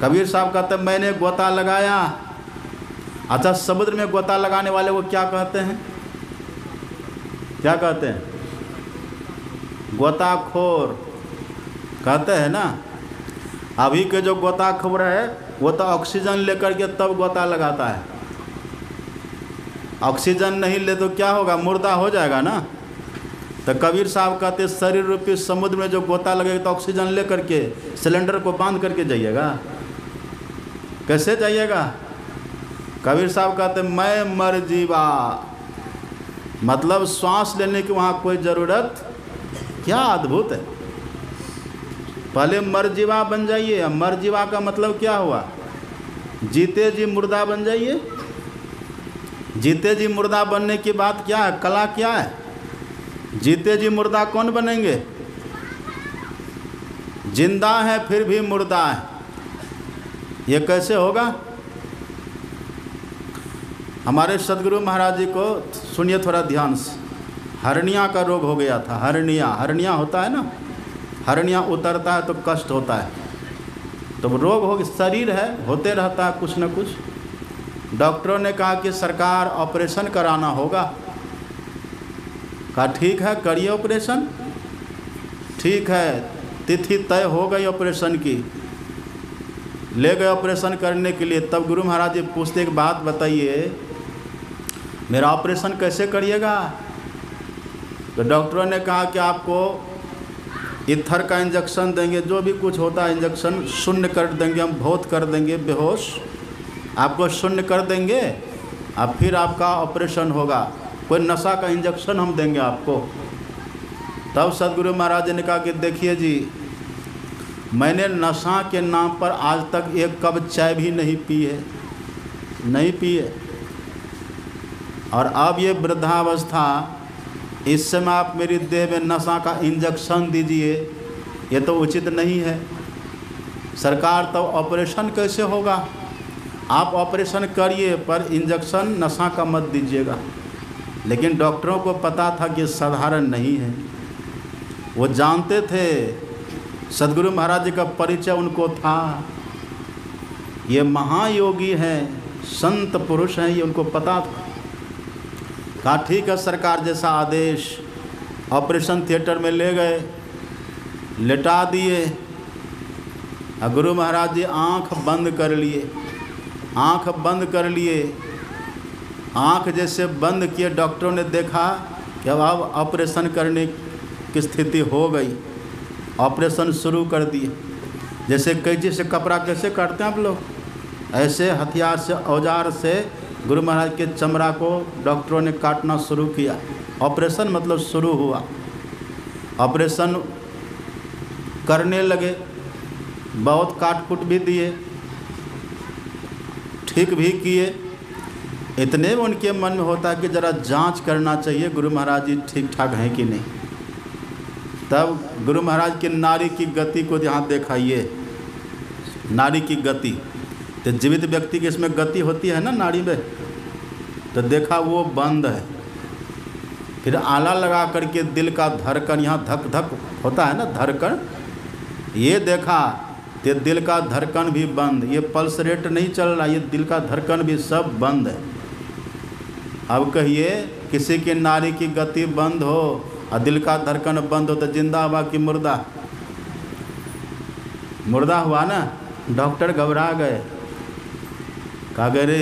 कबीर साहब कहते मैंने गोता लगाया। अच्छा, समुद्र में गोता लगाने वाले को क्या कहते हैं? क्या कहते हैं? गोताखोर कहते हैं ना। अभी के जो गोताखोर है वो तो ऑक्सीजन लेकर के तब गोता लगाता है। ऑक्सीजन नहीं ले तो क्या होगा? मुर्दा हो जाएगा ना। तो कबीर साहब कहते शरीर रूपी समुद्र में जो गोता लगेगा तो ऑक्सीजन ले करके सिलेंडर को बांध करके जाइएगा। कैसे जाइएगा? कबीर साहब कहते मैं मर जीवा, मतलब श्वास लेने की वहाँ कोई ज़रूरत। क्या अद्भुत है। पहले मरजीवा बन जाइए। मरजीवा का मतलब क्या हुआ? जीते जी मुर्दा बन जाइए। जीते जी मुर्दा बनने की बात क्या है? कला क्या है? जीते जी मुर्दा कौन बनेंगे? जिंदा है फिर भी मुर्दा है, ये कैसे होगा? हमारे सदगुरु महाराज जी को सुनिए थोड़ा ध्यान से। हर्निया का रोग हो गया था। हर्निया होता है ना, हर्निया उतरता है तो कष्ट होता है। तो रोग हो, शरीर है, होते रहता है कुछ न कुछ। डॉक्टरों ने कहा कि सरकार ऑपरेशन कराना होगा। कहा ठीक है, करिए ऑपरेशन। ठीक है, तिथि तय हो गई ऑपरेशन की। ले गए ऑपरेशन करने के लिए। तब गुरु महाराज जी पूछते एक बात बताइए, मेरा ऑपरेशन कैसे करिएगा? तो डॉक्टरों ने कहा कि आपको इथर का इंजेक्शन देंगे, जो भी कुछ होता है इंजेक्शन शून्य कर देंगे, हम बहुत कर देंगे, बेहोश आपको शून्य कर देंगे, अब फिर आपका ऑपरेशन होगा। कोई नशा का इंजेक्शन हम देंगे आपको। तब सदगुरु महाराज ने कहा कि देखिए जी, मैंने नशा के नाम पर आज तक एक कप चाय भी नहीं पी है, नहीं पी है। और अब ये वृद्धावस्था, इस समय आप मेरी देह में नशा का इंजेक्शन दीजिए, ये तो उचित नहीं है। सरकार तो ऑपरेशन कैसे होगा? आप ऑपरेशन करिए पर इंजेक्शन नशा का मत दीजिएगा। लेकिन डॉक्टरों को पता था कि साधारण नहीं है। वो जानते थे, सद्गुरु महाराज जी का परिचय उनको था, ये महायोगी हैं, संत पुरुष हैं, ये उनको पता था। कहा ठीक है सरकार जैसा आदेश। ऑपरेशन थिएटर में ले गए, लेटा दिए। गुरु महाराज जी आँख बंद कर लिए। आँख बंद कर लिए। आँख जैसे बंद किए, डॉक्टरों ने देखा कि अब ऑपरेशन करने की स्थिति हो गई। ऑपरेशन शुरू कर दिए। जैसे कैंची से कपड़ा कैसे काटते हैं आप लोग, ऐसे हथियार से, औजार से गुरु महाराज के चमड़ा को डॉक्टरों ने काटना शुरू किया। ऑपरेशन मतलब शुरू हुआ। ऑपरेशन करने लगे, बहुत काट-कूट भी दिए, ठीक भी किए। इतने में उनके मन में होता है कि ज़रा जांच करना चाहिए गुरु महाराज जी ठीक ठाक हैं कि नहीं। तब गुरु महाराज की नाड़ी की गति को यहाँ देखाइए। नाड़ी की गति तो जीवित व्यक्ति की इसमें गति होती है ना नाड़ी में, तो देखा वो बंद है। फिर आला लगा करके दिल का धड़कन, यहाँ धक धक होता है ना धड़कन, ये देखा तो दिल का धड़कन भी बंद। ये पल्स रेट नहीं चल रहा, ये दिल का धड़कन भी सब बंद है। अब कहिए किसी की नाड़ी की गति बंद हो और दिल का धड़कन बंद हो तो जिंदा हुआ कि मुर्दा? मुर्दा हुआ ना। डॉक्टर घबरा गए, कहा रे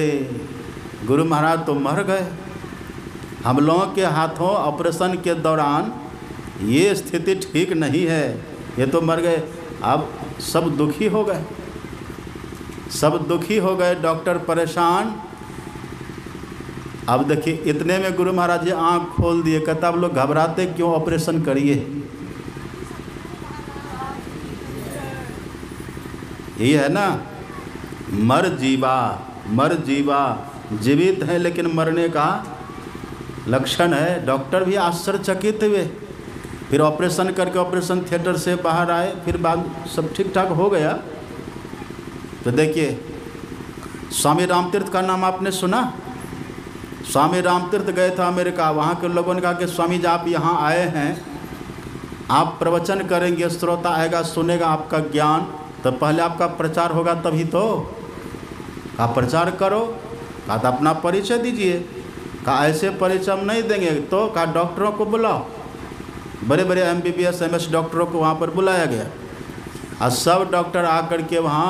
गुरु महाराज तो मर गए। हम लोगों के हाथों ऑपरेशन के दौरान ये स्थिति ठीक नहीं है, ये तो मर गए। अब सब दुखी हो गए, सब दुखी हो गए, डॉक्टर परेशान। अब देखिए इतने में गुरु महाराज जी आँख खोल दिए। कहता आप लोग घबराते क्यों, ऑपरेशन करिए। यही है ना, मर जीवा, मर जीवा। जीवित है लेकिन मरने का लक्षण है। डॉक्टर भी आश्चर्यचकित हुए। फिर ऑपरेशन करके ऑपरेशन थिएटर से बाहर आए, फिर बाद सब ठीक ठाक हो गया। तो देखिए स्वामी रामतीर्थ का नाम आपने सुना? स्वामी रामतीर्थ गए थे अमेरिका। वहाँ के लोगों ने कहा कि स्वामी जी आप यहाँ आए हैं, आप प्रवचन करेंगे, श्रोता आएगा सुनेगा आपका ज्ञान, तो पहले आपका प्रचार होगा तभी तो। कहा प्रचार करो। कहा तो अपना परिचय दीजिए। कहा ऐसे परिचय हम नहीं देंगे। तो कहा डॉक्टरों को बुलाओ। बड़े बड़े MBBS MS डॉक्टरों को वहाँ पर बुलाया गया और सब डॉक्टर आकर के वहाँ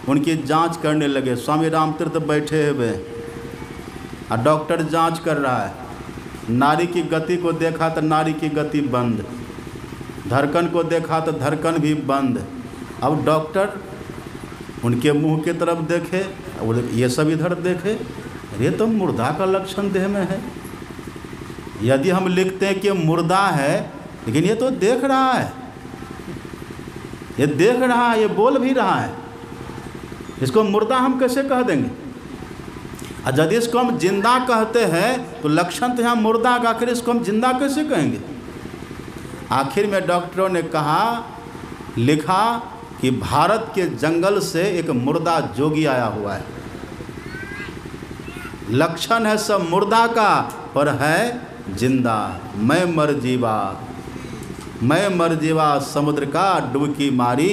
उनकी जांच करने लगे। स्वामी रामतीर्थ बैठे हुए और डॉक्टर जांच कर रहा है। नाड़ी की गति को देखा तो नाड़ी की गति बंद, धड़कन को देखा तो धड़कन भी बंद। अब डॉक्टर उनके मुंह की तरफ देखे और ये सब इधर देखे, ये तो मुर्दा का लक्षण देह में है। यदि हम लिखते हैं कि मुर्दा है, लेकिन ये तो देख रहा है, ये देख रहा है, ये बोल भी रहा है, इसको मुर्दा हम कैसे कह देंगे? और यदि इसको हम जिंदा कहते हैं तो लक्षण तो यहाँ मुर्दा का, आखिर इसको हम जिंदा कैसे कहेंगे? आखिर में डॉक्टरों ने कहा, लिखा कि भारत के जंगल से एक मुर्दा जोगी आया हुआ है। लक्षण है सब मुर्दा का, पर है जिंदा। मैं मर जीवा, मैं मर जीवा, समुद्र का डुबकी मारी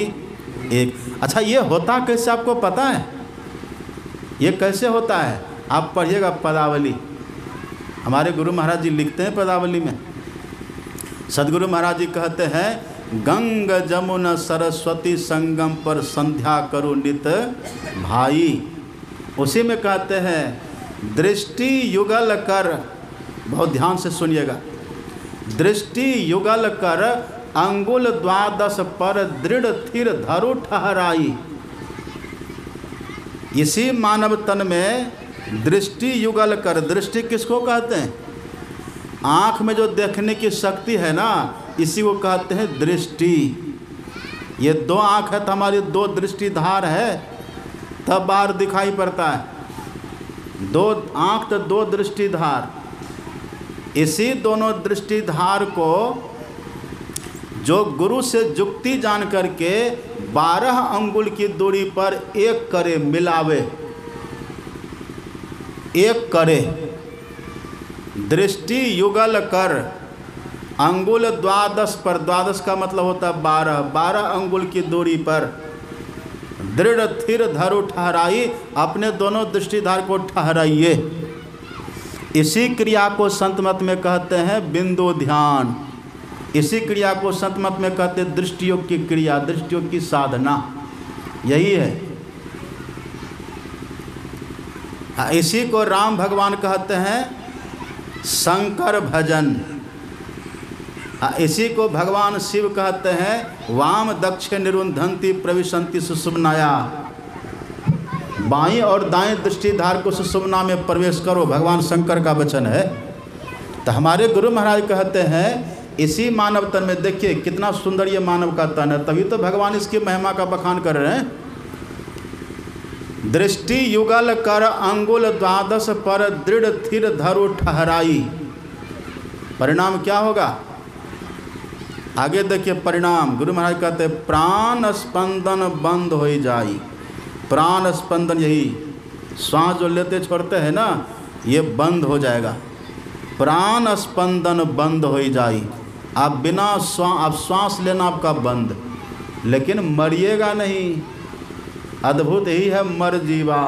एक। अच्छा ये होता कैसे आपको पता है? ये कैसे होता है? आप पढ़िएगा पदावली, हमारे गुरु महाराज जी लिखते हैं पदावली में। सद्गुरु महाराज जी कहते हैं, गंग जमुन सरस्वती संगम पर संध्या करो नित भाई। उसी में कहते हैं, दृष्टि युगल कर, बहुत ध्यान से सुनिएगा, दृष्टि युगल कर अंगुल द्वादश पर दृढ़ थिर धरु ठहराई। इसी मानव तन में दृष्टि युगल कर, दृष्टि किसको कहते हैं? आँख में जो देखने की शक्ति है ना, इसी को कहते हैं दृष्टि। ये दो आँख है तो हमारी दो दृष्टिधार है, तब बाहर दिखाई पड़ता है। दो आँख तो दो दृष्टिधार, इसी दोनों दृष्टिधार को जो गुरु से जुक्ति जान करके 12 अंगुल की दूरी पर एक करे, मिलावे, एक करे। दृष्टि युगल कर अंगुल 12 पर, 12 का मतलब होता है 12 अंगुल की दूरी पर दृढ़ थिर धरु ठहराई, अपने दोनों दृष्टिधार को ठहराइए। इसी क्रिया को संत मत में कहते हैं बिंदु ध्यान। इसी क्रिया को संत मत में कहते हैं दृष्टियोग की क्रिया, दृष्टियोग की साधना, यही है। इसी को राम भगवान कहते हैं शंकर भजन। इसी को भगवान शिव कहते हैं वाम दक्ष निरुंधंती प्रविशंति सुषुम्नाया। बाईं और दाएं दृष्टिधार को सुषुम्ना में प्रवेश करो, भगवान शंकर का वचन है। तो हमारे गुरु महाराज कहते हैं इसी मानव तन में, देखिए कितना सुंदर ये मानव का तन है, तभी तो भगवान इसकी महिमा का बखान कर रहे हैं। दृष्टि युगल कर अंगुल 12 पर दृढ़ थिर धरु ठहराई। परिणाम क्या होगा? आगे देखिए परिणाम। गुरु महाराज कहते हैं प्राण स्पंदन बंद हो जाई। प्राण स्पंदन, यही श्वास जो लेते छोड़ते हैं ना, ये बंद हो जाएगा। प्राण स्पंदन बंद हो जाई। आप बिना आप श्वास लेना आपका बंद, लेकिन मरिएगा नहीं। अद्भुत यही है मर जीवा।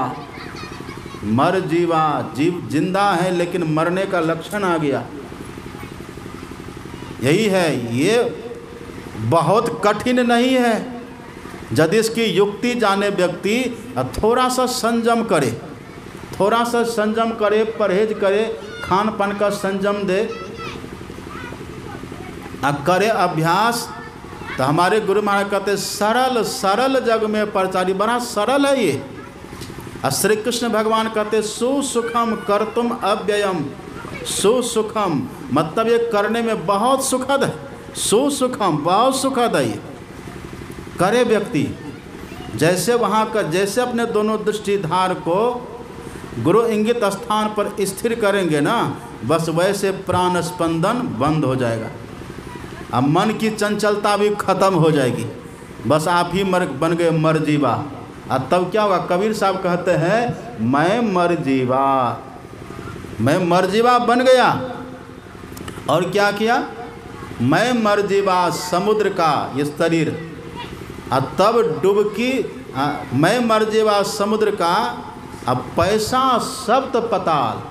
मर जीवा, जीव जिंदा है लेकिन मरने का लक्षण आ गया, यही है। ये बहुत कठिन नहीं है। यदि इसकी युक्ति जाने व्यक्ति थोड़ा सा संयम करे, थोड़ा सा संयम करे, परहेज करे, खान पान का संयम दे, करे अभ्यास, तो हमारे गुरु महाराज कहते सरल सरल जग में परचारी। बड़ा सरल है ये। श्री कृष्ण भगवान कहते सुसुखम कर्तुम अव्ययम। सुसुखम मतलब ये करने में बहुत सुखद है। सुसुखम बहुत सुखद है ये। करे व्यक्ति जैसे वहाँ का, जैसे अपने दोनों दृष्टिधार को गुरु इंगित स्थान पर स्थिर करेंगे ना, बस वैसे प्राण स्पंदन बंद हो जाएगा। अब मन की चंचलता भी खत्म हो जाएगी। बस आप ही मर बन गए मर जीवा। अब तब क्या होगा? कबीर साहब कहते हैं मैं मर जीवा, मैं मर जीवा बन गया। और क्या किया? मैं मर जीवा समुद्र का ये शरीर, तब डुबकी, मैं मर जीवा समुद्र का, अब पैसा सप्त पताल।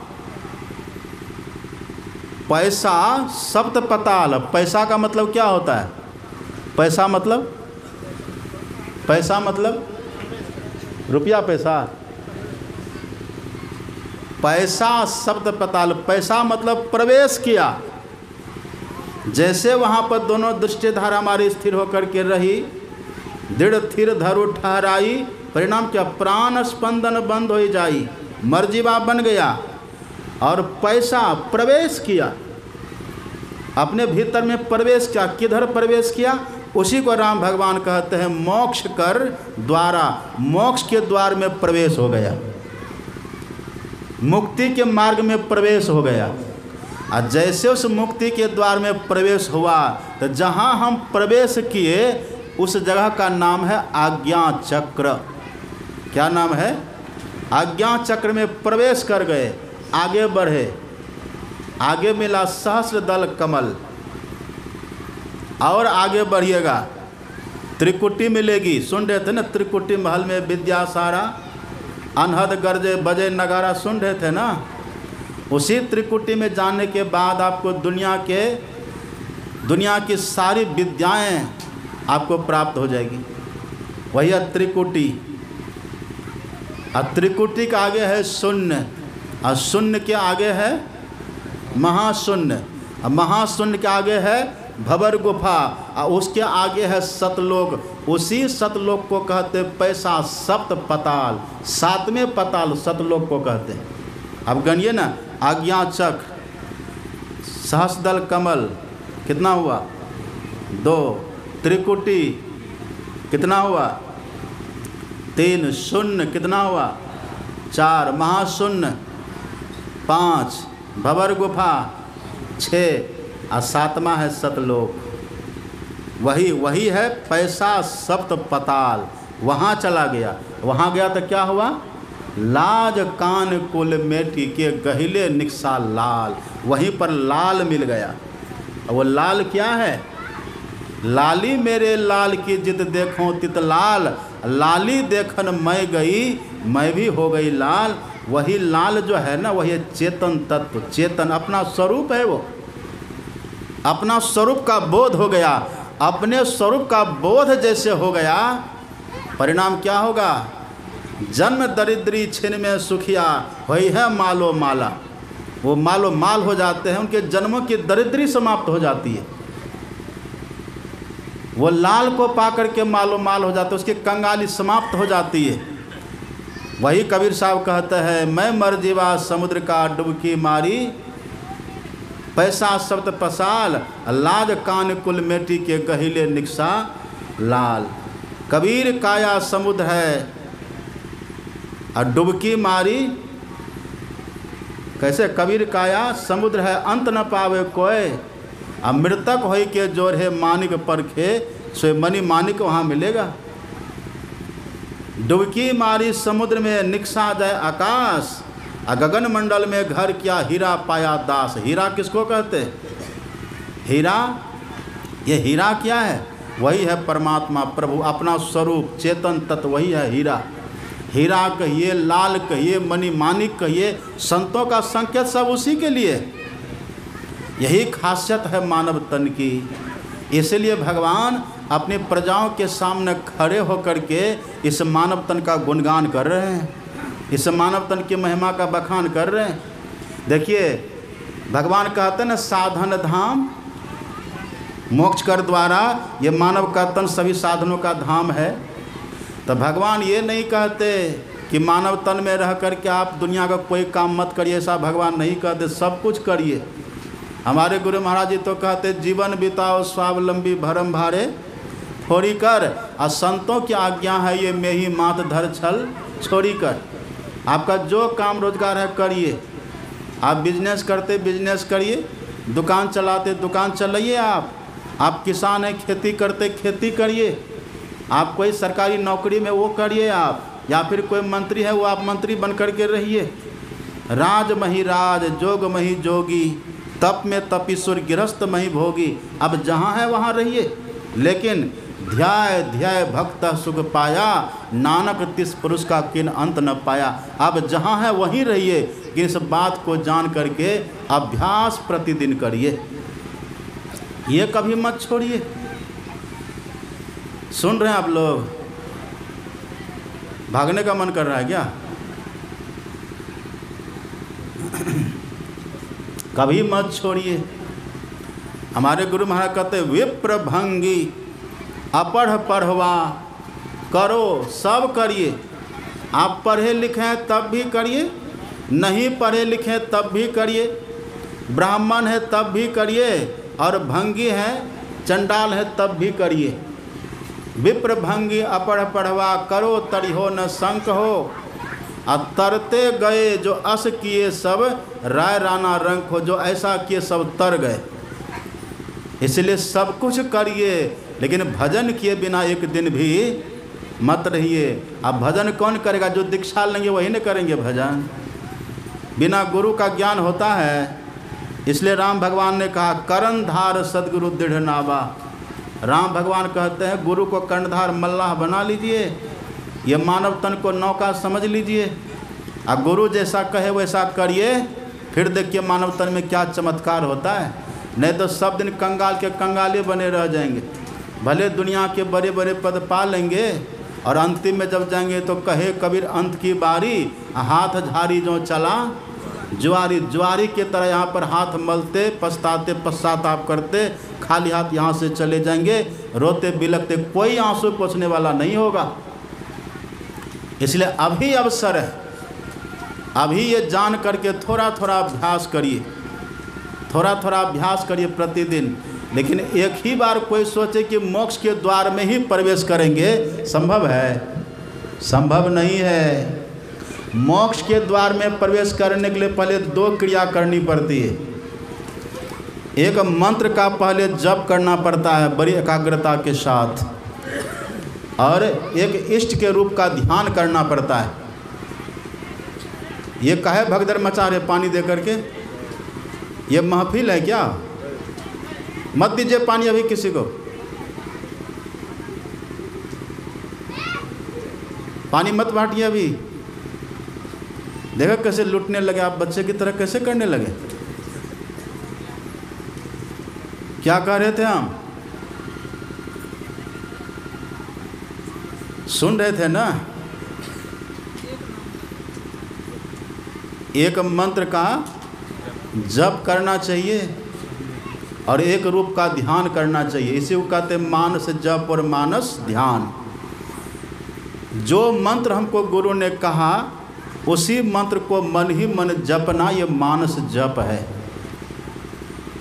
पैसा सप्त पताल। पैसा का मतलब क्या होता है? पैसा मतलब, पैसा मतलब रुपया पैसा। पैसा सप्त पताल, पैसा मतलब प्रवेश किया। जैसे वहाँ पर दोनों दृष्टिधारा हमारी स्थिर होकर के रही, दृढ़ थिर धरु ठहराई, परिणाम क्या? प्राण स्पंदन बंद हो जाई, मर्जीवा बन गया और पैसा प्रवेश किया, अपने भीतर में प्रवेश किया। किधर प्रवेश किया? उसी को राम भगवान कहते हैं मोक्ष कर द्वारा। मोक्ष के द्वार में प्रवेश हो गया, मुक्ति के मार्ग में प्रवेश हो गया। और जैसे उस मुक्ति के द्वार में प्रवेश हुआ, तो जहाँ हम प्रवेश किए उस जगह का नाम है आज्ञा चक्र। क्या नाम है? आज्ञा चक्र में प्रवेश कर गए, आगे बढ़े, आगे मिला सहस्र दल कमल। और आगे बढ़िएगा त्रिकुटी मिलेगी। सुन रहे थे ना, त्रिकुटी महल में विद्या सारा, अनहद गर्जे बजे नगारा, सुन रहे थे ना। उसी त्रिकुटी में जाने के बाद आपको दुनिया की सारी विद्याएं आपको प्राप्त हो जाएगी। वही है त्रिकुटी। और त्रिकुटी के आगे है शून्य, और शून्य के आगे है महाशून्य, और महाशून्य के आगे है भंवर गुफा, और उसके आगे है सतलोक। उसी सतलोक को कहते पैसा सप्त पताल। सातवें पताल सतलोक को कहते हैं। अब गनिए ना, आज्ञा चक्र, सहस्रदल कमल, कितना हुआ? 2। त्रिकुटी कितना हुआ? 3। शून्य कितना हुआ? 4। महाशून्य 5। भंवर गुफा 6। और 7वां है सतलोक। वही है पैसा सप्त पताल। वहाँ चला गया। वहाँ गया तो क्या हुआ? लाज कान कुल मेटी के गहिले निक्सा लाल। वहीं पर लाल मिल गया। वो लाल क्या है? लाली मेरे लाल की जित देखो तित लाल, लाली देखन मैं गई मैं भी हो गई लाल। वही लाल जो है ना, वही चेतन तत्व, चेतन अपना स्वरूप है। वो अपना स्वरूप का बोध हो गया। अपने स्वरूप का बोध जैसे हो गया, परिणाम क्या होगा? जन्म दरिद्री छिन में सुखिया, वही है मालो माला। वो मालो माल हो जाते हैं, उनके जन्मों की दरिद्री समाप्त हो जाती है। वो लाल को पाकर के मालो माल हो जाते, उसकी कंगाली समाप्त हो जाती है। वही कबीर साहब कहते हैं, मैं मर जीवा समुद्र का डुबकी मारी, पैसा शब्द पसाल, लाज कान कुल मेटी के गहिले निक्सा लाल। कबीर काया समुद्र है और डुबकी मारी। कैसे? कबीर काया समुद्र है अंत न पावे कोय, अब मृतक होई के जोर है मानिक परखे, सो मणि मानिक वहाँ मिलेगा। डुबकी मारी समुद्र में निक्सा जाए आकाश, गगन मंडल में घर किया हीरा पाया दास। हीरा किसको कहते? हीरा, ये हीरा क्या है? वही है परमात्मा प्रभु, अपना स्वरूप चेतन तत्व, वही है हीरा। हीरा कहिए, लाल कहिए, मणि मानिक कहिए, संतों का संकेत सब उसी के लिए। यही खासियत है मानव तन की। इसलिए भगवान अपनी प्रजाओं के सामने खड़े होकर के इस मानव तन का गुणगान कर रहे हैं, इस मानव तन की महिमा का बखान कर रहे हैं। देखिए भगवान कहते हैं ना, साधन धाम मोक्ष कर द्वारा, ये मानव का तन सभी साधनों का धाम है। तो भगवान ये नहीं कहते कि मानव तन में रह कर के आप दुनिया का कोई काम मत करिए, ऐसा भगवान नहीं कहते, सब कुछ करिए। हमारे गुरु महाराज जी तो कहते, जीवन बिताओ स्वावलंबी भरम भारे थोड़ी कर, और संतों की आज्ञा है ये मैं ही मात धर छल छोड़ी कर। आपका जो काम रोजगार है करिए। आप बिजनेस करते बिजनेस करिए, दुकान चलाते दुकान चलाइए। आप किसान हैं, खेती करते खेती करिए। आप कोई सरकारी नौकरी में वो करिए आप, या फिर कोई मंत्री है वो आप मंत्री बन कर के रहिए। राज मही राज, जोग मही जोगी, तप में तपीसुर, गृहस्थ मही भोगी। अब जहाँ है वहाँ रहिए, लेकिन ध्याय ध्याय भक्त सुख पाया, नानक तिस पुरुष का किन अंत न पाया। अब जहाँ है वहीं रहिए, कि इस बात को जान करके अभ्यास प्रतिदिन करिए, ये कभी मत छोड़िए। सुन रहे हैं आप लोग? भागने का मन कर रहा है क्या? कभी मत छोड़िए। हमारे गुरु महाराज कहते, विप्र भंगी अपढ़ पढ़वा करो, सब करिए। आप पढ़े लिखे हैं तब भी करिए, नहीं पढ़े लिखे तब भी करिए, ब्राह्मण है तब भी करिए, और भंगी है चंडाल है तब भी करिए। विप्र भंगी अपढ़ पढ़वा करो, तरिहो न संक हो, तरते गए जो अस किए सब, राय राना रंग हो, जो ऐसा किए सब तर गए। इसलिए सब कुछ करिए, लेकिन भजन किए बिना एक दिन भी मत रहिए। अब भजन कौन करेगा? जो दीक्षा लेंगे वही न करेंगे भजन। बिना गुरु का ज्ञान होता है। इसलिए राम भगवान ने कहा, कर्णधार सदगुरु दृढ़ नावा। राम भगवान कहते हैं, गुरु को कर्णधार मल्लाह बना लीजिए, ये मानव तन को नौका समझ लीजिए, अब गुरु जैसा कहे वैसा करिए, फिर देखिए मानव तन में क्या चमत्कार होता है। नहीं तो सब दिन कंगाल के कंगाले बने रह जाएंगे। भले दुनिया के बड़े बड़े पद पा लेंगे, और अंतिम में जब जाएंगे तो कहे कबीर अंत की बारी, हाथ झाड़ी जो चला जुआरी। जुआरी के तरह यहाँ पर हाथ मलते पछताते पश्चाताप करते खाली हाथ यहाँ से चले जाएंगे, रोते बिलखते, कोई आंसू पोंछने वाला नहीं होगा। इसलिए अभी अवसर है, अभी ये जान करके थोड़ा थोड़ा अभ्यास करिए, थोड़ा थोड़ा अभ्यास करिए प्रतिदिन। लेकिन एक ही बार कोई सोचे कि मोक्ष के द्वार में ही प्रवेश करेंगे, संभव है? संभव नहीं है। मोक्ष के द्वार में प्रवेश करने के लिए पहले दो क्रिया करनी पड़ती है। एक मंत्र का पहले जप करना पड़ता है बड़ी एकाग्रता के साथ, और एक इष्ट के रूप का ध्यान करना पड़ता है। ये काहे भगदड़ मचा रहे पानी दे करके? ये महफिल है क्या? मत दीजिए पानी अभी किसी को, पानी मत बांटिए अभी। देखो कैसे लूटने लगे आप, बच्चे की तरह कैसे करने लगे। क्या कह रहे थे हम? सुन रहे थे ना? एक मंत्र का जप करना चाहिए और एक रूप का ध्यान करना चाहिए। इसी को कहते हैं मानस जप और मानस ध्यान। जो मंत्र हमको गुरु ने कहा उसी मंत्र को मन ही मन जपना, ये मानस जप है।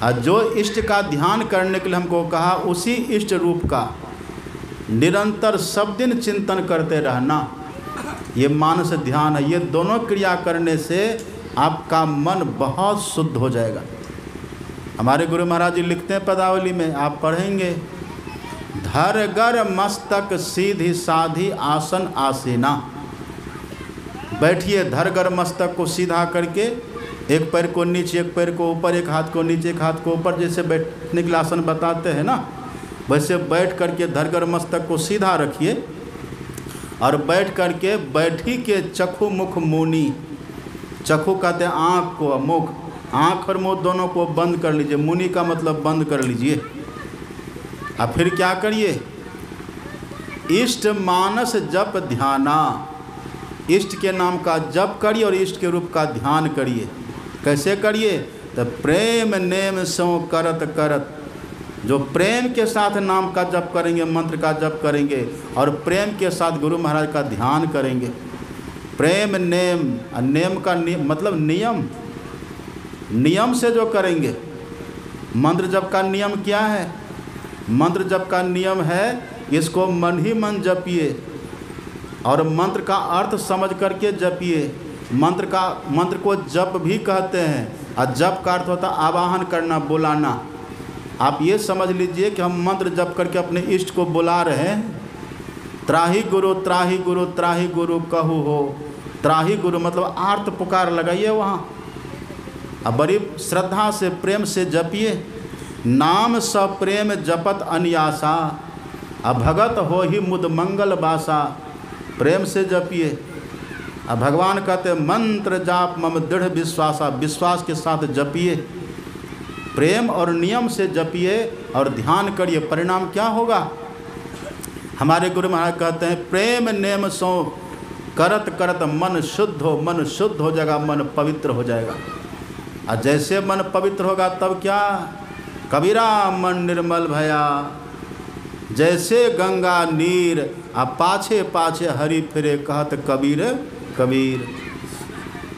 और जो इष्ट का ध्यान करने के लिए हमको कहा उसी इष्ट रूप का निरंतर सब दिन चिंतन करते रहना, ये मानस ध्यान है। ये दोनों क्रिया करने से आपका मन बहुत शुद्ध हो जाएगा। हमारे गुरु महाराज जी लिखते हैं पदावली में, आप पढ़ेंगे, धर गर मस्तक सीधी साधी आसन आसीना। बैठिए धर गर मस्तक को सीधा करके, एक पैर को नीचे एक पैर को ऊपर, एक हाथ को नीचे एक हाथ को ऊपर, जैसे बैठने के लिए आसन बताते हैं ना, वैसे बैठ करके धरगर मस्तक को सीधा रखिए और बैठ करके बैठी के चक्षु मुख मुनि, चक्षु कहते हैं आँख को, मुख, आँख और मुँह दोनों को बंद कर लीजिए। मुनि का मतलब बंद कर लीजिए। अब फिर क्या करिए? इष्ट मानस जप ध्याना, इष्ट के नाम का जप करिए और इष्ट के रूप का ध्यान करिए। कैसे करिए? तो प्रेम नेम सो करत करत, जो प्रेम के साथ नाम का जप करेंगे, मंत्र का जप करेंगे और प्रेम के साथ गुरु महाराज का ध्यान करेंगे। प्रेम नेम, नेम का मतलब नियम, नियम से जो करेंगे। मंत्र जप का नियम क्या है? मंत्र जप का नियम है इसको मन ही मन जपिए और मंत्र का अर्थ समझ करके जपिए। मंत्र को जप भी कहते हैं और जप का अर्थ होता है आवाहन करना, बुलाना। आप ये समझ लीजिए कि हम मंत्र जप करके अपने इष्ट को बुला रहे हैं। त्राही गुरु त्राही गुरु त्राही गुरु कहू हो, त्राही गुरु मतलब आर्त पुकार लगाइए वहाँ। अब बड़ी श्रद्धा से प्रेम से जपिए। नाम सब प्रेम जपत अनियासा, अब भगत हो ही मुद मंगल बासा। प्रेम से जपिए। अब भगवान कहते मंत्र जाप मम दृढ़ विश्वासा, विश्वास के साथ जपिए। प्रेम और नियम से जपिए और ध्यान करिए। परिणाम क्या होगा? हमारे गुरु महाराज कहते हैं प्रेम नेम सो करत करत मन शुद्ध हो, मन शुद्ध हो जाएगा, मन पवित्र हो जाएगा। और जैसे मन पवित्र होगा तब क्या? कबीरा मन निर्मल भया, जैसे गंगा नीर आ पाछे पाछे हरि फिरे कहत कबीर कबीर।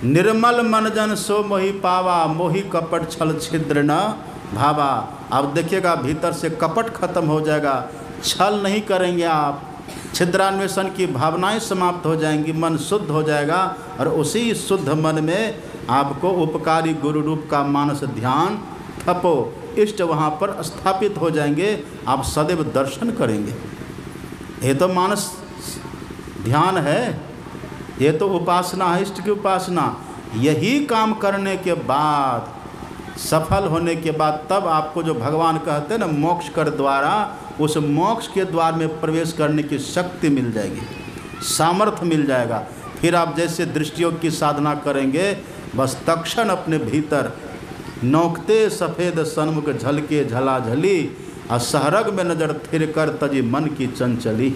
निर्मल मन जन सो मोहि पावा, मोहि कपट छल छिद्र न भावा। अब देखिएगा भीतर से कपट खत्म हो जाएगा, छल नहीं करेंगे आप, छिद्रान्वेषण की भावनाएं समाप्त हो जाएंगी, मन शुद्ध हो जाएगा और उसी शुद्ध मन में आपको उपकारी गुरु रूप का मानस ध्यान थपो, इष्ट वहाँ पर स्थापित हो जाएंगे, आप सदैव दर्शन करेंगे। ये तो मानस ध्यान है, ये तो उपासना है, इष्ट की उपासना। यही काम करने के बाद, सफल होने के बाद, तब आपको जो भगवान कहते हैं ना मोक्ष कर द्वारा, उस मोक्ष के द्वार में प्रवेश करने की शक्ति मिल जाएगी, सामर्थ्य मिल जाएगा। फिर आप जैसे दृष्टियोग की साधना करेंगे, बस तक्षण अपने भीतर नोकते सफ़ेद सन्मुख झलके झलाझली, और सहरग में नज़र थिर कर तजी मन की चंचली।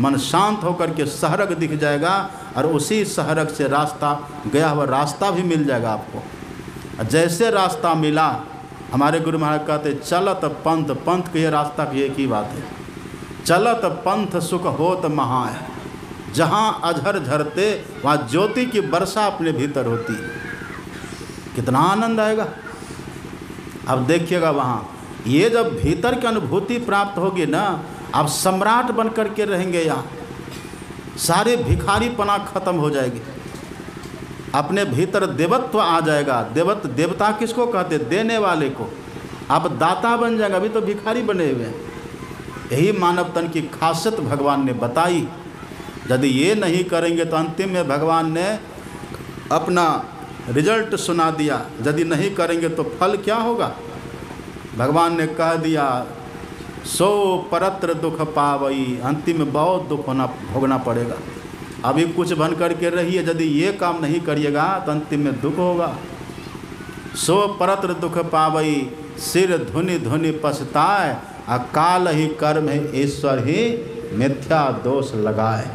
मन शांत होकर के सहरग दिख जाएगा और उसी सहरग से रास्ता, गया हुआ रास्ता भी मिल जाएगा आपको। जैसे रास्ता मिला, हमारे गुरु महाराज कहते चलत पंथ, पंथ के रास्ता की एक ही बात है, चलत पंथ सुख होत महा है। जहाँ अझर झरते वहाँ ज्योति की वर्षा अपने भीतर होती है, कितना आनंद आएगा। अब देखिएगा वहाँ ये जब भीतर की अनुभूति प्राप्त होगी ना, आप सम्राट बन कर के रहेंगे। यहाँ सारे भिखारीपना खत्म हो जाएगी, अपने भीतर देवत्व आ जाएगा। देवता किसको कहते? देने वाले को। आप दाता बन जाएगा, अभी तो भिखारी बने हुए हैं। यही मानव तन की खासियत भगवान ने बताई। यदि ये नहीं करेंगे तो अंतिम में भगवान ने अपना रिजल्ट सुना दिया, यदि नहीं करेंगे तो फल क्या होगा। भगवान ने कह दिया सो परत्र दुख पावई, अंतिम में बहुत दुख भोगना पड़ेगा। अभी कुछ बन करके रहिए, यदि ये काम नहीं करिएगा तो अंतिम में दुख होगा। सो परत्र दुख पावई, सिर धुनि धुनि पछताए, अकाल ही कर्म है ईश्वर ही मिथ्या दोष लगाए।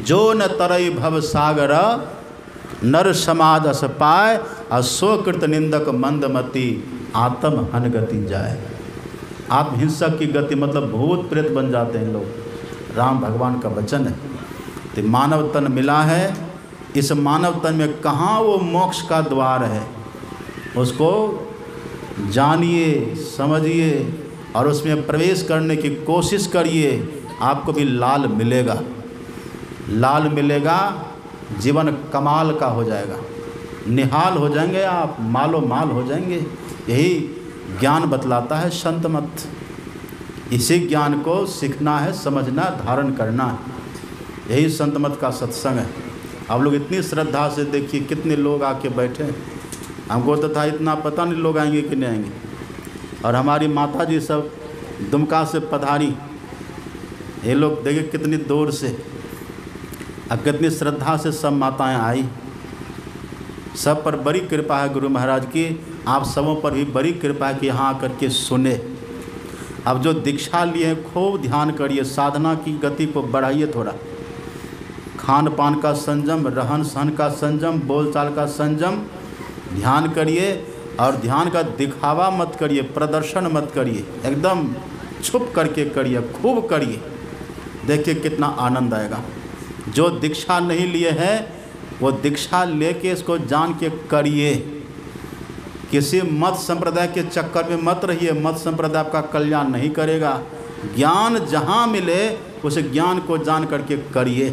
जो न तरई भव सागर, नर समाज अस पाए, असो कृत निंदक मंदमती, आत्म हन गति जाए। आप हिंसक की गति मतलब भूत प्रेत बन जाते हैं लोग। राम भगवान का वचन है। तो मानव तन मिला है, इस मानव तन में कहाँ वो मोक्ष का द्वार है, उसको जानिए, समझिए और उसमें प्रवेश करने की कोशिश करिए। आपको भी लाल मिलेगा, लाल मिलेगा, जीवन कमाल का हो जाएगा, निहाल हो जाएंगे आप, मालो माल हो जाएंगे। यही ज्ञान बतलाता है संत मत। इसी ज्ञान को सीखना है, समझना, धारण करना है। यही संत मत का सत्संग है। आप लोग इतनी श्रद्धा से देखिए कितने लोग आके बैठे हैं। हमको तो था इतना पता नहीं लोग आएंगे कि नहीं आएंगे। और हमारी माता जी सब दुमका से पधारी, ये लोग देखिए कितनी दूर से, अब कितनी श्रद्धा से सब माताएं आई। सब पर बड़ी कृपा है गुरु महाराज की। आप सबों पर भी बड़ी कृपा है कि यहाँ आकर के सुने। अब जो दीक्षा लिए हैं खूब ध्यान करिए, साधना की गति को बढ़ाइए थोड़ा। खान पान का संयम, रहन सहन का संयम, बोलचाल का संयम, ध्यान करिए। और ध्यान का दिखावा मत करिए, प्रदर्शन मत करिए, एकदम छुप करके करिए, खूब करिए। देखिए कितना आनंद आएगा। जो दीक्षा नहीं लिए हैं वो दीक्षा लेके इसको जान के करिए। किसी मत संप्रदाय के चक्कर में मत रहिए। मत संप्रदाय आपका कल्याण नहीं करेगा। ज्ञान जहाँ मिले उस ज्ञान को जान करके करिए।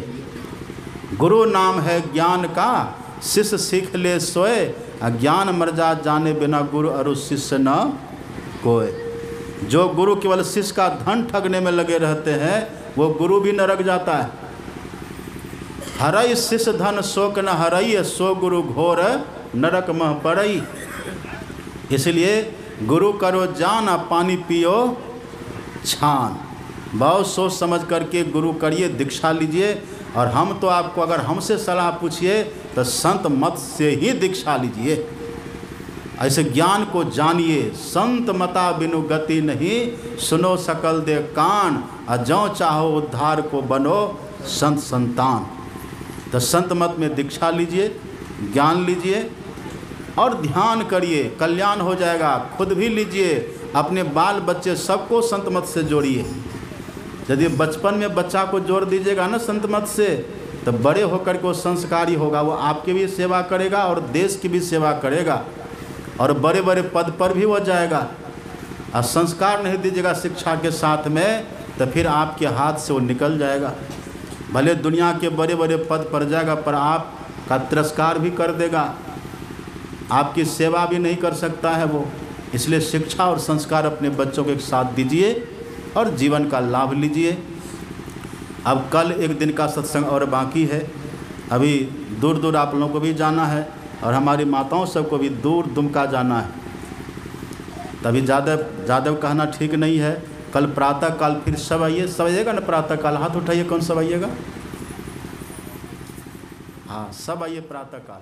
गुरु नाम है ज्ञान का, शिष्य सीख ले सोए, अज्ञान मर जा जाने बिना गुरु अरु शिष्य न कोय। जो गुरु केवल शिष्य का धन ठगने में लगे रहते हैं वो गुरु भी नरक जाता है। हरई शिष्य धन शोक न हरई, सो गुरु घोर नरक मह पड़ई। इसलिए गुरु करो जान, पानी पियो छान। बहुत सोच समझ करके गुरु करिए, दीक्षा लीजिए। और हम तो आपको अगर हमसे सलाह पूछिए तो संत मत से ही दीक्षा लीजिए। ऐसे ज्ञान को जानिए। संत मता बिनु गति नहीं, सुनो सकल दे कान, अजौ चाहो उद्धार को बनो संत संतान। तो संत मत में दीक्षा लीजिए, ज्ञान लीजिए और ध्यान करिए, कल्याण हो जाएगा। खुद भी लीजिए, अपने बाल बच्चे सबको संत मत से जोड़िए। यदि बचपन में बच्चा को जोड़ दीजिएगा ना संत मत से, तो बड़े होकर के वो संस्कारी होगा। वो आपकी भी सेवा करेगा और देश की भी सेवा करेगा और बड़े बड़े पद पर भी वो जाएगा। और संस्कार नहीं दीजिएगा शिक्षा के साथ में तो फिर आपके हाथ से वो निकल जाएगा। भले दुनिया के बड़े बड़े पद पर जाएगा पर आपका तिरस्कार भी कर देगा, आपकी सेवा भी नहीं कर सकता है वो। इसलिए शिक्षा और संस्कार अपने बच्चों को एक साथ दीजिए और जीवन का लाभ लीजिए। अब कल एक दिन का सत्संग और बाकी है। अभी दूर दूर आप लोगों को भी जाना है और हमारी माताओं सबको भी दूर दुमका जाना है। तभी ज़्यादा कहना ठीक नहीं है। कल प्रातः काल फिर सब आइए। सब आइएगा ना प्रातः काल? हाथ उठाइए, कौन सब आइएगा? हाँ सब आइए प्रातः काल।